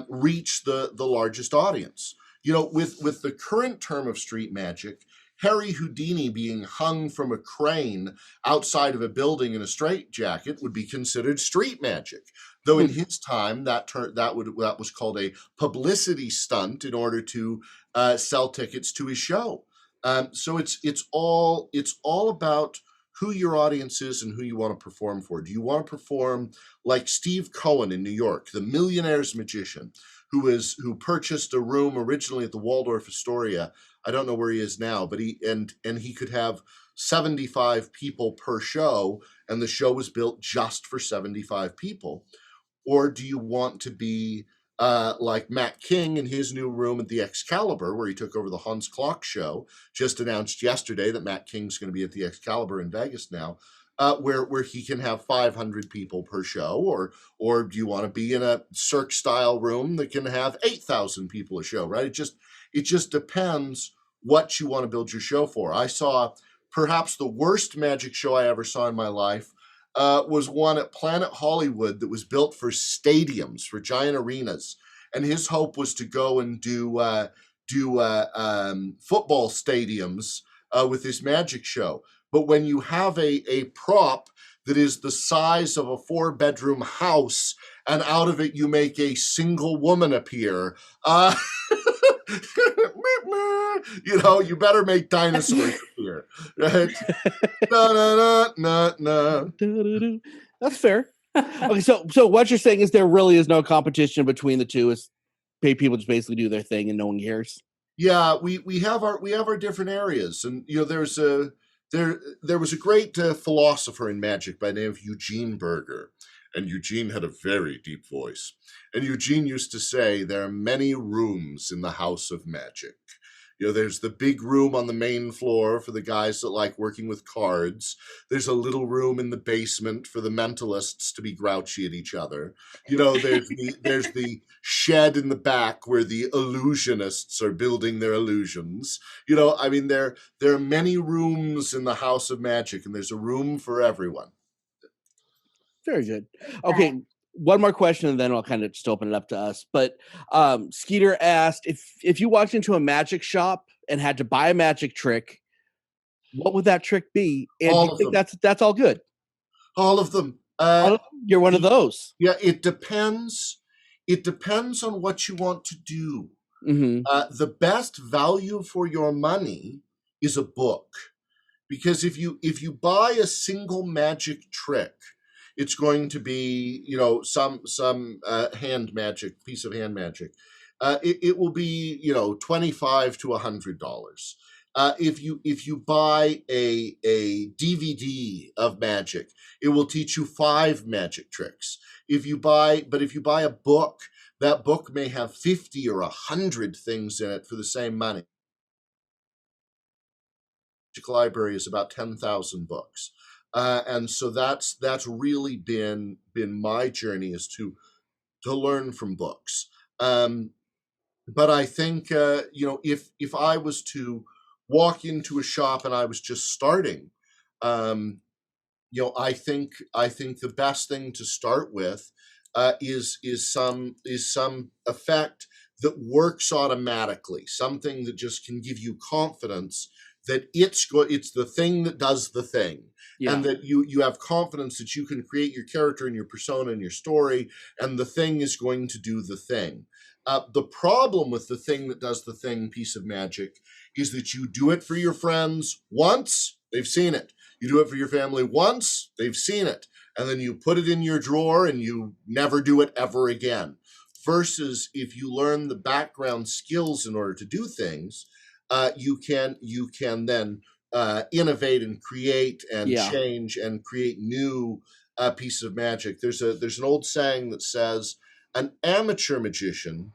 Speaker 3: reach the largest audience? With the current term of street magic, Harry Houdini being hung from a crane outside of a building in a straitjacket would be considered street magic. Though in his time, that was called a publicity stunt in order to sell tickets to his show. So it's all about who your audience is and who you want to perform for. Do you want to perform like Steve Cohen in New York, the millionaire's magician, who purchased a room originally at the Waldorf Astoria? I don't know where he is now, but he could have 75 people per show, and the show was built just for 75 people. Or do you want to be like Matt King in his new room at the Excalibur, where he took over the Hans Klock show, just announced yesterday that Matt King's going to be at the Excalibur in Vegas now, where he can have 500 people per show, or do you want to be in a Cirque style room that can have 8,000 people a show, right? It just depends what you want to build your show for. I saw perhaps the worst magic show I ever saw in my life. Was one at Planet Hollywood that was built for stadiums, for giant arenas, and his hope was to go and do football stadiums with this magic show. But when you have a prop that is the size of a 4-bedroom house, and out of it you make a single woman appear, you better make dinosaurs appear, right?
Speaker 2: That's fair. Okay, so what you're saying is there really is no competition between the two. Is people just basically do their thing and no one cares.
Speaker 3: Yeah, we have our different areas, and there was a great philosopher in magic by the name of Eugene Berger, and Eugene had a very deep voice. And Eugene used to say, there are many rooms in the house of magic. There's the big room on the main floor for the guys that like working with cards. There's a little room in the basement for the mentalists to be grouchy at each other. There's the shed in the back where the illusionists are building their illusions. There are many rooms in the house of magic, and there's a room for everyone.
Speaker 2: Very good. Okay, one more question, and then I'll kind of just open it up to us. But Skeeter asked, if you walked into a magic shop and had to buy a magic trick, what would that trick be? And
Speaker 3: All
Speaker 2: do you
Speaker 3: of
Speaker 2: think
Speaker 3: them.
Speaker 2: that's all good?
Speaker 3: All of them.
Speaker 2: You're one of those.
Speaker 3: Yeah, it depends. It depends on what you want to do.
Speaker 2: Mm-hmm.
Speaker 3: The best value for your money is a book, because if you buy a single magic trick, it's going to be, some hand magic, piece of hand magic. It will be, $25 to $100. If you buy a DVD of magic, it will teach you 5 magic tricks. If you buy a book, that book may have 50 or 100 things in it for the same money. Magic library is about 10,000 books. And so that's really been my journey, is to learn from books. But I think if I was to walk into a shop and I was just starting, I think the best thing to start with is some effect that works automatically, something that just can give you confidence that it's the thing that does the thing. Yeah. And that you have confidence that you can create your character and your persona and your story, and the thing is going to do the thing. The problem with the thing that does the thing piece of magic is that you do it for your friends once, they've seen it. You do it for your family once, they've seen it. And then you put it in your drawer and you never do it ever again. Versus if you learn the background skills in order to do things, you can then innovate and create and change and create new pieces of magic. There's an old saying that says, an amateur magician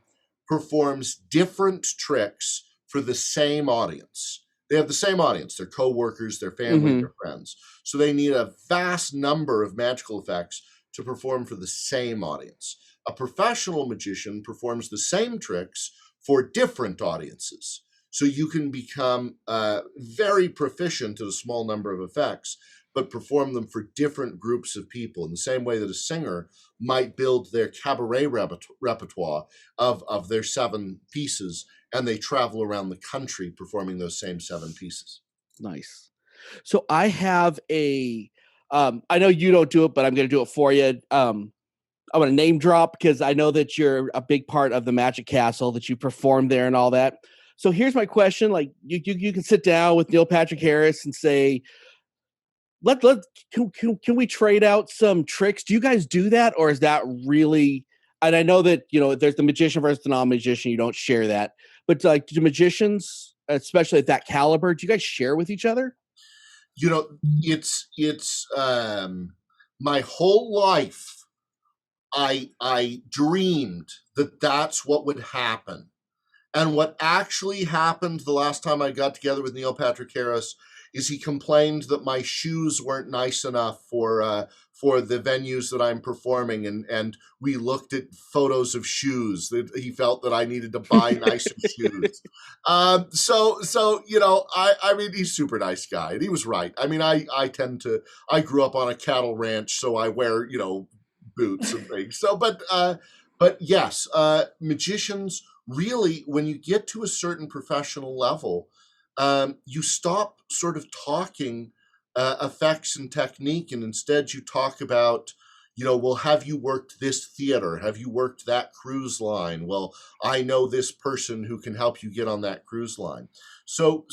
Speaker 3: performs different tricks for the same audience. They have the same audience, their coworkers, their family, their friends. So they need a vast number of magical effects to perform for the same audience. A professional magician performs the same tricks for different audiences. So you can become very proficient at a small number of effects, but perform them for different groups of people in the same way that a singer might build their cabaret repertoire of their 7 pieces, and they travel around the country performing those same 7 pieces.
Speaker 2: Nice. So I have I know you don't do it, but I'm going to do it for you. I'm going to name drop because I know that you're a big part of the Magic Castle, that you perform there and all that. So here's my question. Like you can sit down with Neil Patrick Harris and say, can we trade out some tricks? Do you guys do that? Or is that really, and I know that, there's the magician versus the non-magician. You don't share that, but like do magicians, especially at that caliber, do you guys share with each other?
Speaker 3: It's my whole life, I dreamed that that's what would happen. And what actually happened the last time I got together with Neil Patrick Harris is he complained that my shoes weren't nice enough for the venues that I'm performing, and we looked at photos of shoes that he felt that I needed to buy nicer shoes. So you know, I mean, he's a super nice guy, and he was right. I mean, I grew up on a cattle ranch, so I wear, you know, boots and things. So, but yes, magicians really, when you get to a certain professional level, you stop sort of talking effects and technique, and instead you talk about, you know, well, have you worked this theater? Have you worked that cruise line? Well, I know this person who can help you get on that cruise line. So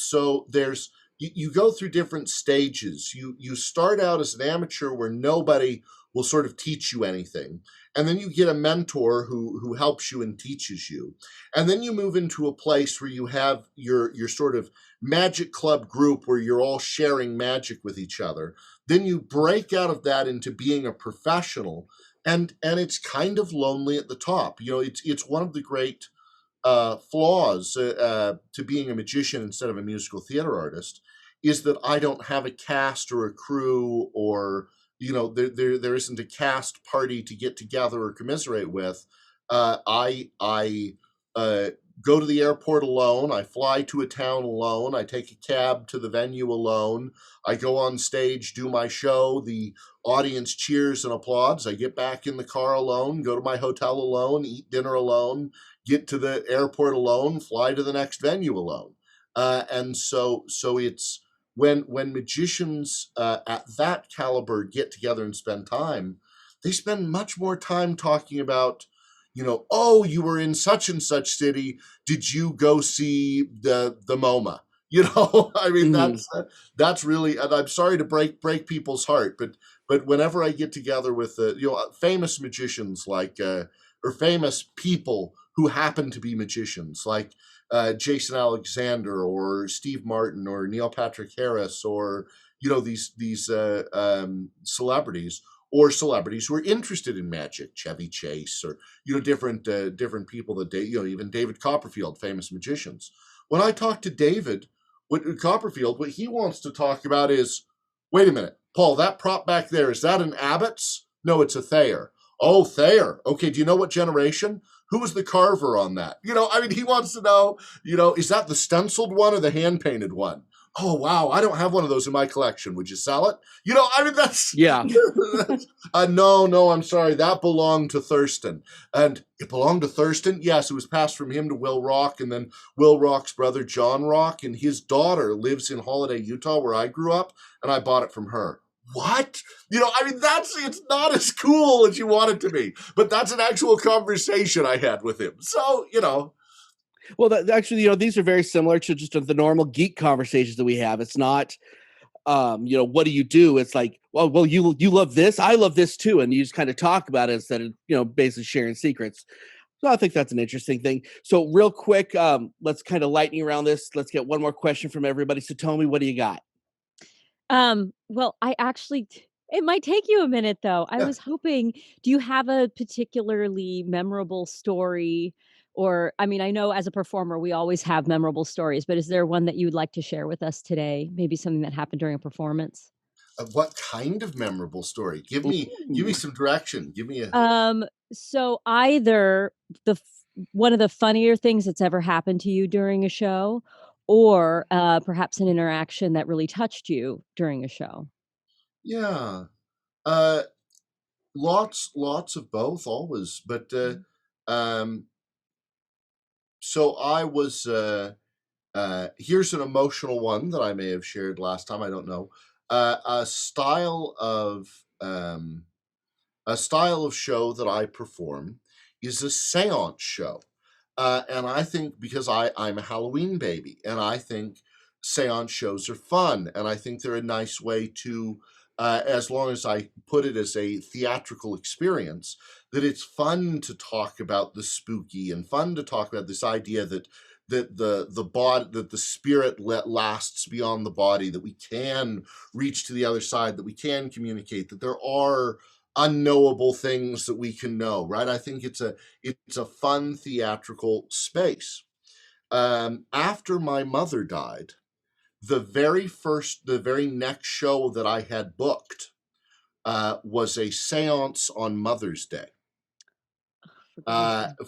Speaker 3: there's, you go through different stages. You start out as an amateur where nobody will sort of teach you anything. And then you get a mentor who helps you and teaches you. And then you move into a place where you have your sort of magic club group where you're all sharing magic with each other. Then you break out of that into being a professional, and it's kind of lonely at the top. You know, it's one of the great flaws to being a magician instead of a musical theater artist, is that I don't have a cast or a crew, or, you know, there isn't a cast party to get together or commiserate with. I go to the airport alone. I fly to a town alone. I take a cab to the venue alone. I go on stage, do my show. The audience cheers and applauds. I get back in the car alone, go to my hotel alone, eat dinner alone, get to the airport alone, fly to the next venue alone. And so it's, when magicians at that caliber get together and spend time, they spend much more time talking about, you know, oh, you were in such and such city. Did you go see the MoMA? You know, I mean, that's really, and I'm sorry to break people's heart, but whenever I get together with you know, famous magicians like or famous people who happen to be magicians like Jason Alexander or Steve Martin or Neil Patrick Harris, or, you know, these celebrities, or celebrities who are interested in magic, Chevy Chase, or, you know, different people that you know, even David Copperfield, famous magicians. When I talk to David Copperfield, what he wants to talk about is, wait a minute, Paul, that prop back there, is that an Abbott's? No, it's a Thayer. Oh, Thayer. Okay, do you know what generation? Who was the carver on that? You know, I mean, he wants to know, you know, is that the stenciled one or the hand-painted one? Oh, wow, I don't have one of those in my collection. Would you sell it? You know, I mean, that's...
Speaker 2: Yeah.
Speaker 3: No, I'm sorry. That belonged to Thurston. And it belonged to Thurston? Yes, it was passed from him to Will Rock, and then Will Rock's brother, John Rock, and his daughter lives in Holiday, Utah, where I grew up, and I bought it from her. What? You know, I mean, it's not as cool as you want it to be, but that's an actual conversation I had with him. So, you know.
Speaker 2: Well, actually, you know, these are very similar to just the normal geek conversations that we have. It's not, you know, what do you do? It's like, well, you love this, I love this too, and you just kind of talk about it instead of, you know, basically sharing secrets. So I think that's an interesting thing. So real quick, let's kind of lightning around this. Let's get one more question from everybody. So tell me, what do you got?
Speaker 5: Well, I actually, it might take you a minute though. I was hoping, do you have a particularly memorable story? Or, I mean, I know as a performer, we always have memorable stories, but is there one that you would like to share with us today? Maybe something that happened during a performance?
Speaker 3: What kind of memorable story? Give me some direction. Give me
Speaker 5: So either one of the funnier things that's ever happened to you during a show, or perhaps an interaction that really touched you during a show.
Speaker 3: Yeah. Lots of both, always. But so I was here's an emotional one that I may have shared last time, I don't know. A style of show that I perform is a seance show. And I think, because I'm a Halloween baby, and I think seance shows are fun, and I think they're a nice way to, as long as I put it as a theatrical experience, that it's fun to talk about the spooky, and fun to talk about this idea that the body, that the spirit lasts beyond the body, that we can reach to the other side, that we can communicate, that there are unknowable things that we can know, right? I think it's a fun theatrical space. After my mother died, the very next show that I had booked was a seance on Mother's Day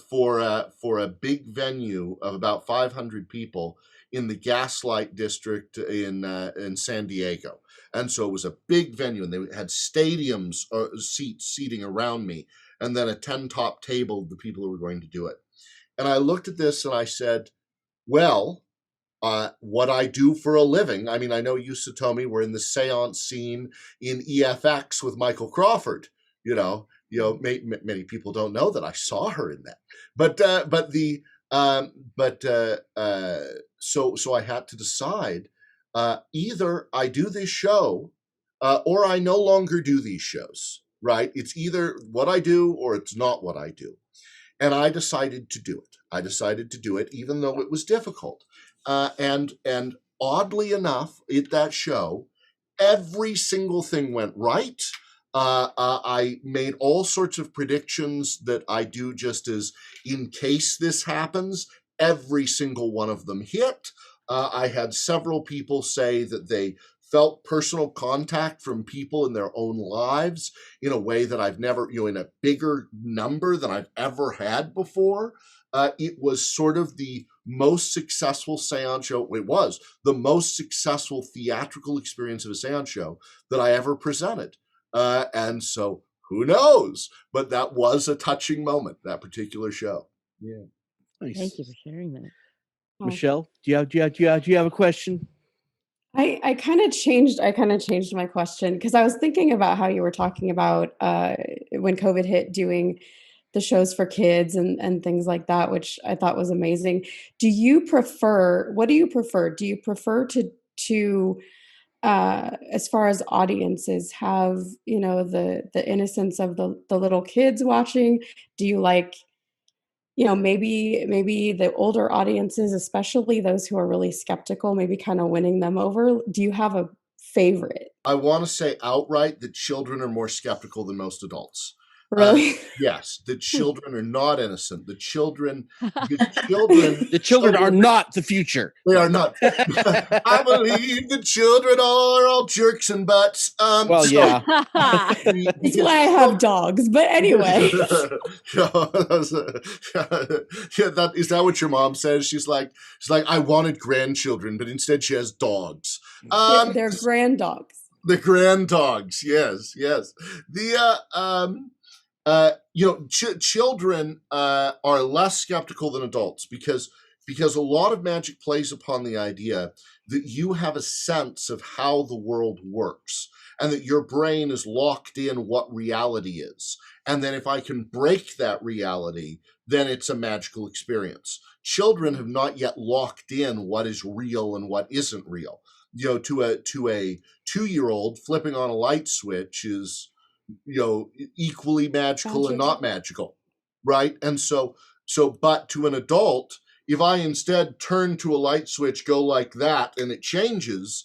Speaker 3: for a big venue of about 500 people in the Gaslight District in San Diego. And so it was a big venue, and they had stadiums seating around me, and then a 10-top table of the people who were going to do it. And I looked at this and I said, well, what I do for a living. I mean, I know you, Satomi, were in the seance scene in EFX with Michael Crawford. Many people don't know that I saw her in that. So I had to decide, either I do this show, or I no longer do these shows. Right? It's either what I do or it's not what I do. And I decided to do it. Even though it was difficult. And oddly enough, at that show, every single thing went right. I made all sorts of predictions that I do just as in case this happens. Every single one of them hit. I had several people say that they felt personal contact from people in their own lives in a way that I've never, in a bigger number than I've ever had before. It was sort of the most successful seance show. It was the most successful theatrical experience of a seance show that I ever presented. And so who knows? But that was a touching moment, that particular show. Yeah.
Speaker 2: Nice.
Speaker 5: Thank you for sharing that.
Speaker 2: Michelle, do you have a question?
Speaker 6: I kind of changed my question, because I was thinking about how you were talking about when COVID hit, doing the shows for kids and things like that, which I thought was amazing. What do you prefer? Do you prefer to as far as audiences, have the innocence of the little kids watching? Do you like, maybe the older audiences, especially those who are really skeptical, maybe kind of winning them over? Do you have a favorite?
Speaker 3: I want to say outright that children are more skeptical than most adults.
Speaker 6: Really?
Speaker 3: Yes, the children are not innocent. The children
Speaker 2: are not the future.
Speaker 3: They are not. I believe the children are all jerks and butts.
Speaker 2: Yeah.
Speaker 6: That's why I have dogs. But anyway.
Speaker 3: Is that what your mom says? She's like, I wanted grandchildren, but instead she has dogs.
Speaker 6: They're grand dogs.
Speaker 3: The grand dogs, yes. Children are less skeptical than adults because a lot of magic plays upon the idea that you have a sense of how the world works, and that your brain is locked in what reality is. And then if I can break that reality, then it's a magical experience. Children have not yet locked in what is real and what isn't real. To a 2-year-old, flipping on a light switch is equally magical and not magical, right? And so but to an adult, if I instead turn to a light switch, go like that, and it changes,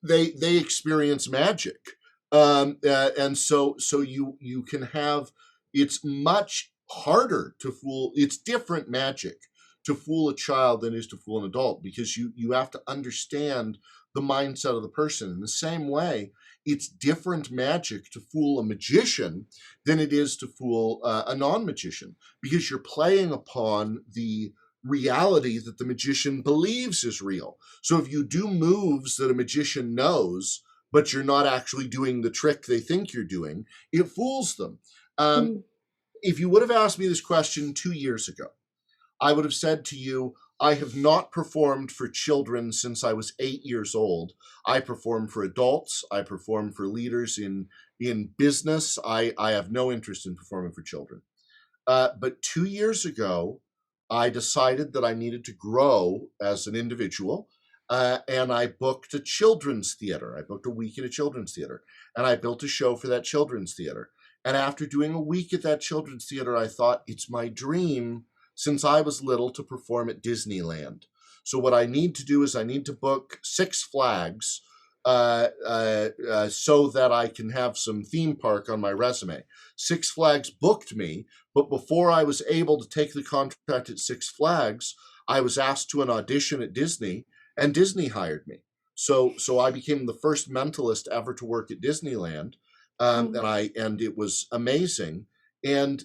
Speaker 3: they experience magic. And so you can have, it's much harder to fool, it's different magic to fool a child than it is to fool an adult, because you have to understand the mindset of the person. In the same way, it's different magic to fool a magician than it is to fool a non-magician, because you're playing upon the reality that the magician believes is real. So if you do moves that a magician knows, but you're not actually doing the trick they think you're doing, it fools them. If you would have asked me this question 2 years ago, I would have said to you, I have not performed for children since I was 8 years old. I perform for adults. I perform for leaders in business. I have no interest in performing for children. But 2 years ago, I decided that I needed to grow as an individual, and I booked a children's theater. I booked a week at a children's theater, and I built a show for that children's theater. And after doing a week at that children's theater, I thought, it's my dream since I was little to perform at Disneyland. So what I need to do is I need to book Six Flags so that I can have some theme park on my resume. Six Flags booked me, but before I was able to take the contract at Six Flags, I was asked to an audition at Disney, and Disney hired me. So I became the first mentalist ever to work at Disneyland, and it was amazing. And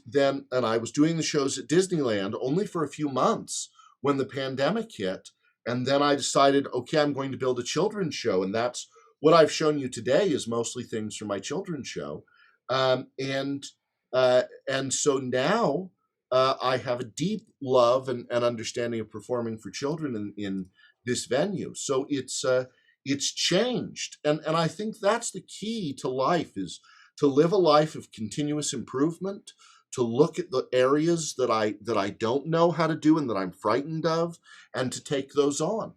Speaker 3: I was doing the shows at Disneyland only for a few months when the pandemic hit. And then I decided, okay, I'm going to build a children's show. And that's what I've shown you today is mostly things from my children's show. And so now I have a deep love and understanding of performing for children in this venue. So it's changed. And I think that's the key to life, is to live a life of continuous improvement, to look at the areas that I don't know how to do and that I'm frightened of, and to take those on.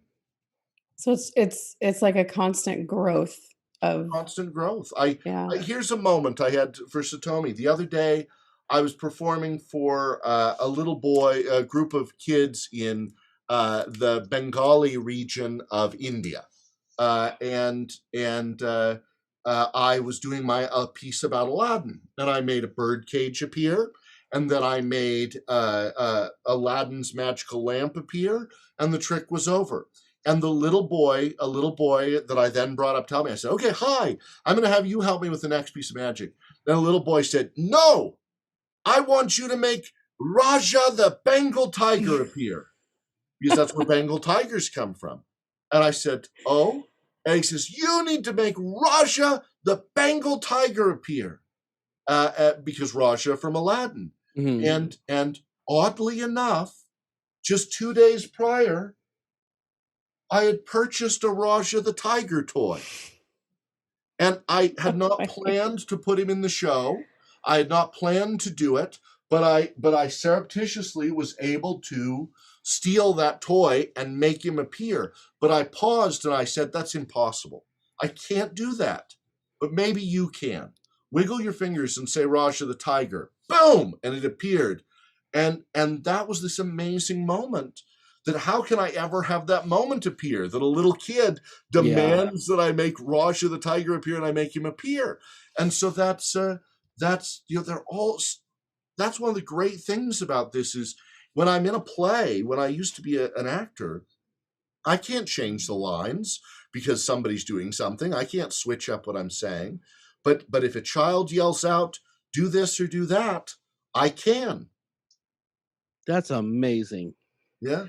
Speaker 6: So it's like a constant growth of
Speaker 3: Here's a moment I had for Satomi. The other day, I was performing for a group of kids in the Bengali region of India, I was doing a piece about Aladdin, and I made a bird cage appear, and then I made Aladdin's magical lamp appear, and the trick was over. And a little boy that I then brought up to help me, I said, okay, hi, I'm going to have you help me with the next piece of magic. And the little boy said, no, I want you to make Raja the Bengal tiger appear, because that's where Bengal tigers come from. And I said, oh? And he says, you need to make Raja the Bengal tiger appear, because Raja from Aladdin. Mm-hmm. And oddly enough, just 2 days prior, I had purchased a Raja the tiger toy. And I had not planned to put him in the show. I had not planned to do it, but I surreptitiously was able to steal that toy and make him appear. But I paused and I said, that's impossible. I can't do that. But maybe you can. Wiggle your fingers and say Raja the tiger. Boom! And it appeared. And that was this amazing moment, that how can I ever have that moment appear, that a little kid demands that I make Raja the tiger appear, and I make him appear. And so that's one of the great things about this is, when I'm in a play, when I used to be an actor, I can't change the lines because somebody's doing something. I can't switch up what I'm saying. But if a child yells out, do this or do that, I can.
Speaker 2: That's amazing.
Speaker 3: Yeah.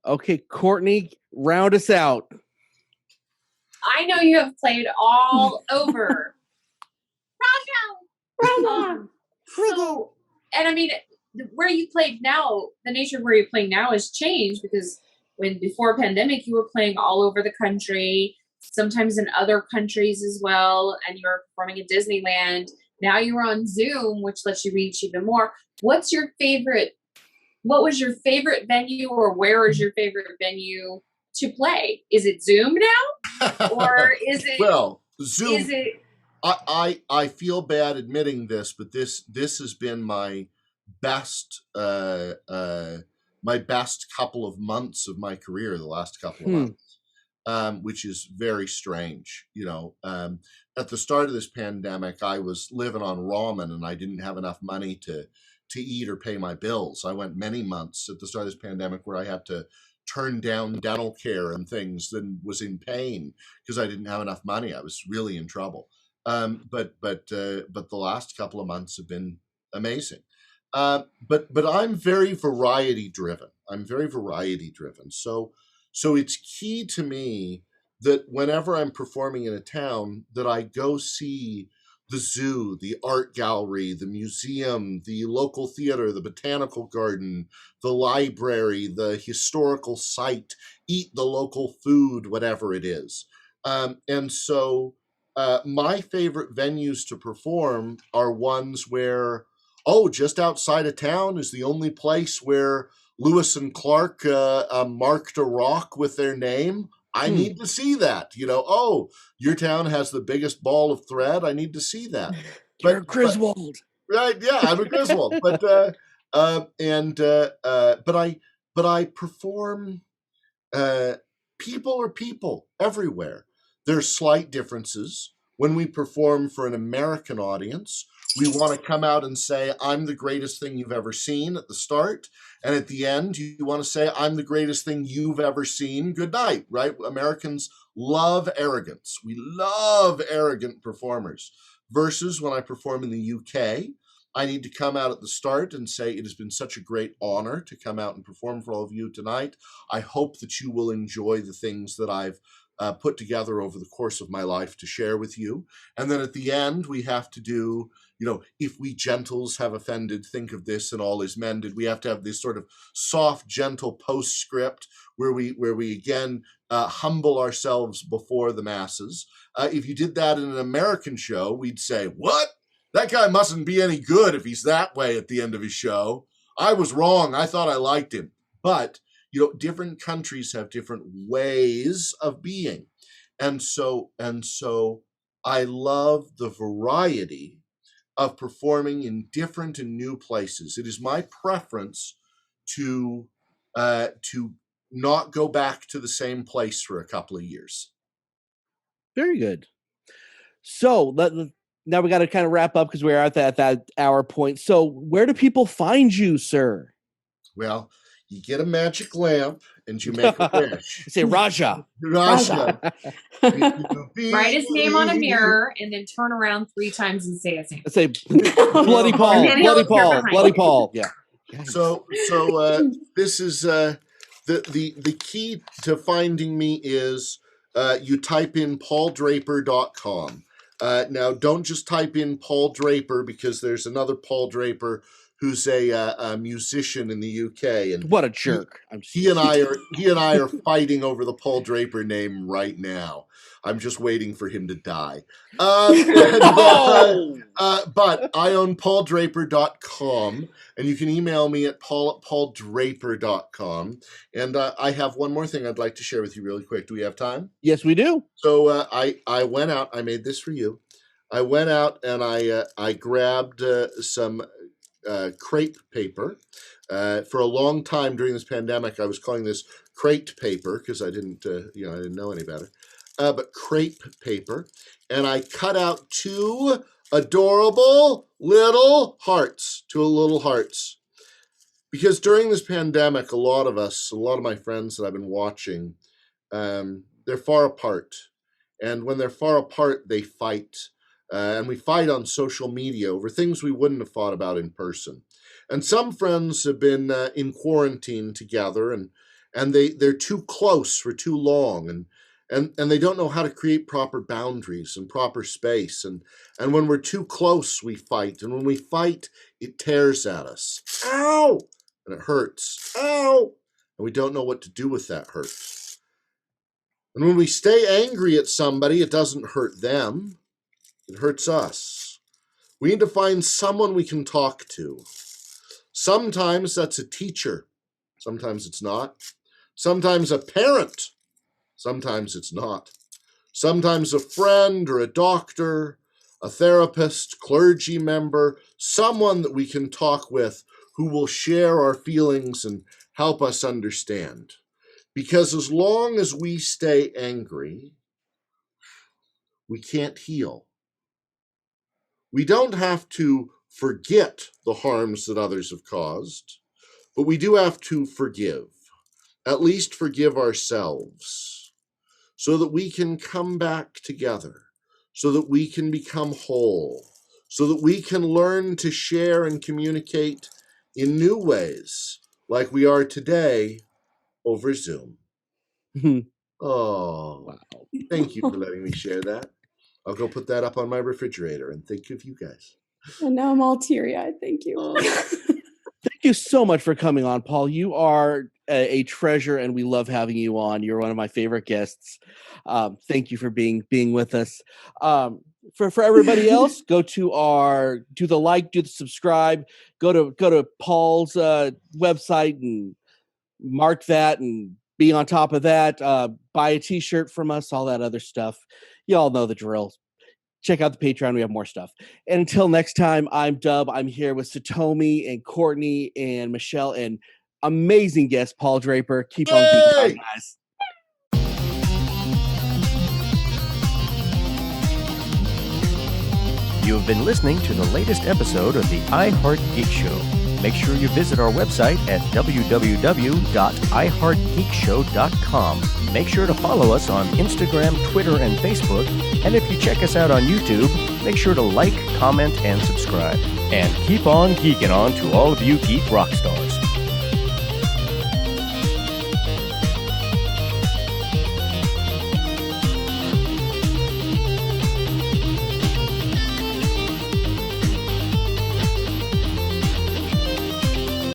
Speaker 2: Okay, Courtney, round us out.
Speaker 4: I know you have played all over. So, and I mean, where you played now, the nature of where you're playing now has changed, because before pandemic, you were playing all over the country, sometimes in other countries as well, and you were performing at Disneyland. Now you're on Zoom, which lets you reach even more. What was your favorite venue, or where is your favorite venue to play? Is it Zoom now? Or is it...
Speaker 3: Well, Zoom... Is it... I feel bad admitting this, but this has been my best couple of months of my career, the last couple of months, which is very strange. At the start of this pandemic, I was living on ramen, and I didn't have enough money to eat or pay my bills. I went many months at the start of this pandemic where I had to turn down dental care and things, and was in pain because I didn't have enough money. I was really in trouble. But the last couple of months have been amazing. But I'm very variety driven. So it's key to me that whenever I'm performing in a town, that I go see the zoo, the art gallery, the museum, the local theater, the botanical garden, the library, the historical site, eat the local food, whatever it is. And so my favorite venues to perform are ones where, just outside of town is the only place where Lewis and Clark marked a rock with their name. I need to see that. Your town has the biggest ball of thread. I need to see that.
Speaker 2: You're Griswold.
Speaker 3: Right? Yeah, I'm a Griswold. But I perform. People are people everywhere. There's slight differences. When we perform for an American audience, we want to come out and say, I'm the greatest thing you've ever seen at the start. And at the end, you want to say, I'm the greatest thing you've ever seen. Good night, right? Americans love arrogance. We love arrogant performers. Versus when I perform in the UK, I need to come out at the start and say, it has been such a great honor to come out and perform for all of you tonight. I hope that you will enjoy the things that I've put together over the course of my life to share with you. And then at the end, we have to do, if we gentles have offended, think of this and all is mended. We have to have this sort of soft, gentle postscript where we again humble ourselves before the masses. If you did that in an American show, we'd say, what? That guy mustn't be any good if he's that way at the end of his show. I was wrong. I thought I liked him. But different countries have different ways of being. And so I love the variety of performing in different and new places. It is my preference to not go back to the same place for a couple of years.
Speaker 2: Very good. So now we got to kind of wrap up because we're at that hour point. So where do people find you, sir?
Speaker 3: Well, you get a magic lamp and you make a wish.
Speaker 2: Say Raja.
Speaker 3: Raja.
Speaker 4: Write his name on a mirror and then turn around 3 times and say his name.
Speaker 2: Say Bloody Paul. Bloody Paul. Bloody Paul. Yeah.
Speaker 3: So this is the key to finding me is you type in pauldraper.com. Now, don't just type in Paul Draper because there's another Paul Draper who's a musician in the UK, and
Speaker 2: what a jerk!
Speaker 3: He and I are fighting over the Paul Draper name right now. I'm just waiting for him to die. But I own pauldraper.com, and you can email me at paul@pauldraper.com. And I have one more thing I'd like to share with you really quick. Do we have time?
Speaker 2: Yes, we do.
Speaker 3: So I went out. I made this for you. I went out and I grabbed some crepe paper. For a long time during this pandemic, I was calling this crate paper because I didn't know any better. But crepe paper, and I cut out 2 adorable little hearts, because during this pandemic, a lot of my friends that I've been watching, they're far apart, and when they're far apart, they fight, and we fight on social media over things we wouldn't have fought about in person. And some friends have been in quarantine together, and they're too close for too long, and they don't know how to create proper boundaries and proper space. And when we're too close, we fight. And when we fight, it tears at us. Ow! And it hurts. Ow! And we don't know what to do with that hurt. And when we stay angry at somebody, it doesn't hurt them. It hurts us. We need to find someone we can talk to. Sometimes that's a teacher. Sometimes it's not. Sometimes a parent. Sometimes it's not. Sometimes a friend or a doctor, a therapist, clergy member, someone that we can talk with who will share our feelings and help us understand. Because as long as we stay angry, we can't heal. We don't have to forget the harms that others have caused, but we do have to forgive. At least forgive ourselves, so that we can come back together, so that we can become whole, so that we can learn to share and communicate in new ways, like we are today over Zoom. Oh, wow. Thank you for letting me share that. I'll go put that up on my refrigerator and think of you guys.
Speaker 6: And now I'm all teary-eyed. Thank you.
Speaker 2: Thank you so much for coming on, Paul. You are a treasure, and we love having you on. You're one of my favorite guests. Thank you for being with us. For everybody else, do the subscribe. Go to Paul's website and mark that and be on top of that. Buy a t-shirt from us, all that other stuff. You all know the drill. Check out the Patreon. We have more stuff. And until next time, I'm Dub. I'm here with Satomi and Courtney and Michelle and amazing guest, Paul Draper. Keep on geeking on, guys.
Speaker 1: You have been listening to the latest episode of the I Heart Geek Show. Make sure you visit our website at www.iheartgeekshow.com. Make sure to follow us on Instagram, Twitter, and Facebook. And if you check us out on YouTube, make sure to like, comment, and subscribe. And keep on geeking on to all of you Geek Rockstars.